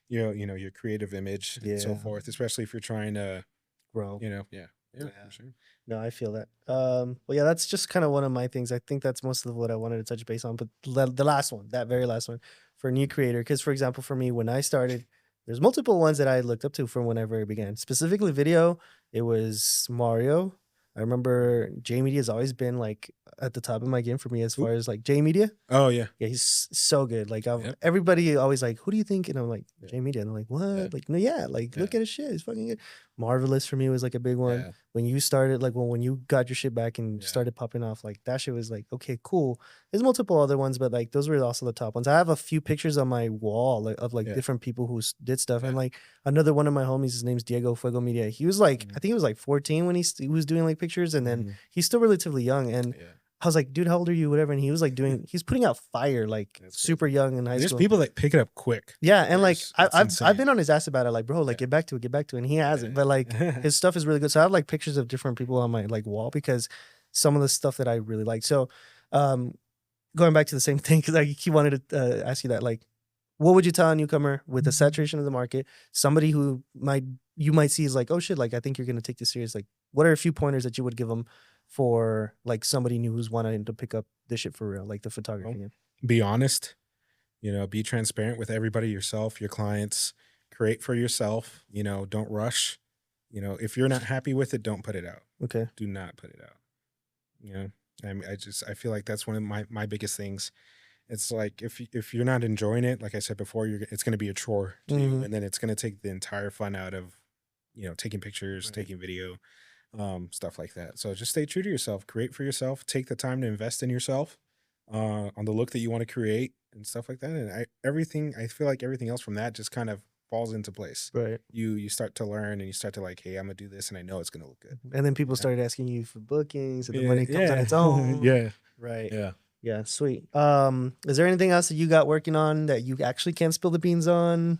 your creative image and so Yeah. forth. Especially if you're trying to, Bro. yeah, Yeah. for sure. No, I feel that. Well, yeah, that's just kind of one of my things. I think that's most of what I wanted to touch base on. But the last one, that very last one, for a new creator, because for example, for me, when I started, there's multiple ones that I looked up to from whenever I began. Specifically, video, it was Mario. I remember J Media has always been like at the top of my game for me as far as like J Media. Oh yeah, Yeah, he's so good. Like Yep. everybody always like, who do you think? And I'm like, Yeah. J Media. And I'm like, what? Yeah. Like, no, yeah, like look Yeah. at his shit. It's fucking good. Marvelous for me was like a big one. Yeah. When you started, like when you got your shit back and Yeah. started popping off, like that shit was like, okay, cool. There's multiple other ones, but like those were also the top ones. I have a few pictures on my wall like, of like Yeah. different people who did stuff. Yeah. And like another one of my homies, his name's Diego Fuego Media. He was like, I think he was like 14 when he was doing like pictures, and then he's still relatively young. And Yeah. I was like, dude, how old are you? Whatever. And he was like he's putting out fire like That's crazy. super young in high There's school. people that pick it up quick. Yeah, and like It's I've insane. been on his ass about it, like bro, like get back to it, and he hasn't. But like his stuff is really good. So I have like pictures of different people on my like wall because some of the stuff that I really like. So, going back to the same thing because I keep wanted to ask you that, like, what would you tell a newcomer with the saturation of the market, somebody who you might see is like, oh shit, like I think you're gonna take this serious. Like, what are a few pointers that you would give them for like somebody new who's wanting to pick up this shit for real, like the photography? Be honest, be transparent with everybody, yourself, your clients, create for yourself, don't rush. If you're not happy with it, don't put it out. Okay. Do not put it out. I feel like that's one of my biggest things. It's like if you're not enjoying it, like I said before, it's going to be a chore to you, and then it's going to take the entire fun out of, taking pictures, taking video, stuff like that. So just stay true to yourself, create for yourself, take the time to invest in yourself, on the look that you want to create and stuff like that. And I feel like everything else from that just kind of falls into place. Right. You start to learn and you start to like, hey, I'm gonna do this and I know it's gonna look good. And then people started asking you for bookings and the money comes on its own. Yeah. Right. Yeah. Yeah, sweet. Is there anything else that you got working on that you actually can't spill the beans on?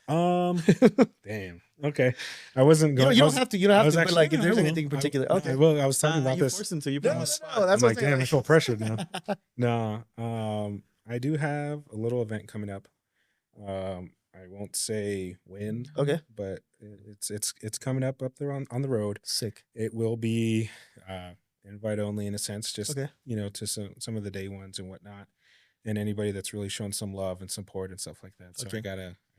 Damn. Okay. I wasn't going. You don't have to. You don't have to. But actually, like, if I there's will. anything in particular, okay. Well, I was talking about you this. forced him to. You No, put him no, on the spot. no, that's I'm what like, I'm damn, I saying. feel pressured now. No, I do have a little event coming up. I won't say when. Okay. But it's coming up there on the road. Sick. It will be invite only in a sense, just Okay. to some of the day ones and whatnot, and anybody that's really shown some love and support and stuff like that. So Okay. I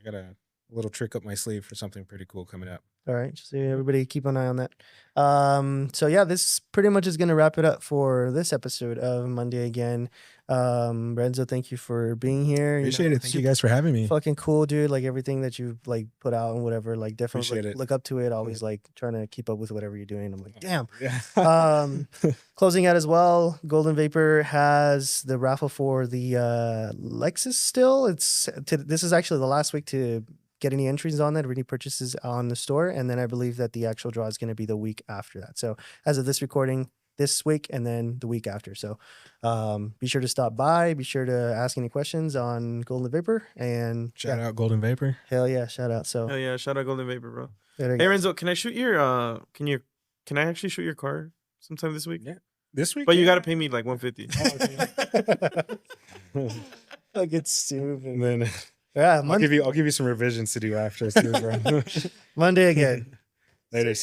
got a little trick up my sleeve for something pretty cool coming up. All right. So everybody keep an eye on that. So yeah, this pretty much is going to wrap it up for this episode of Monday Again. Renzo, thank you for being here. Appreciate it. Thank you guys for having me. Fucking cool, dude. Like everything that you've like put out and whatever, like definitely Appreciate it. look up to it. Always like trying to keep up with whatever you're doing. I'm like, damn. Yeah. Closing out as well, Golden Vapor has the raffle for the Lexus still. This is actually the last week to get any entries on that, or any purchases on the store. And then I believe that the actual draw is going to be the week after that. So as of this recording, this week and then the week after. So be sure to stop by. Be sure to ask any questions on Golden Vapor. And Shout out Golden Vapor. hell yeah, shout out. So Oh yeah, shout out Golden Vapor, bro. there you Hey go. Renzo, can I shoot your can I actually shoot your car sometime this week? Yeah. This week? But you gotta pay me like $150. I get stupid. And then Yeah, I'll give you some revisions to do after too, bro. Monday again. Later.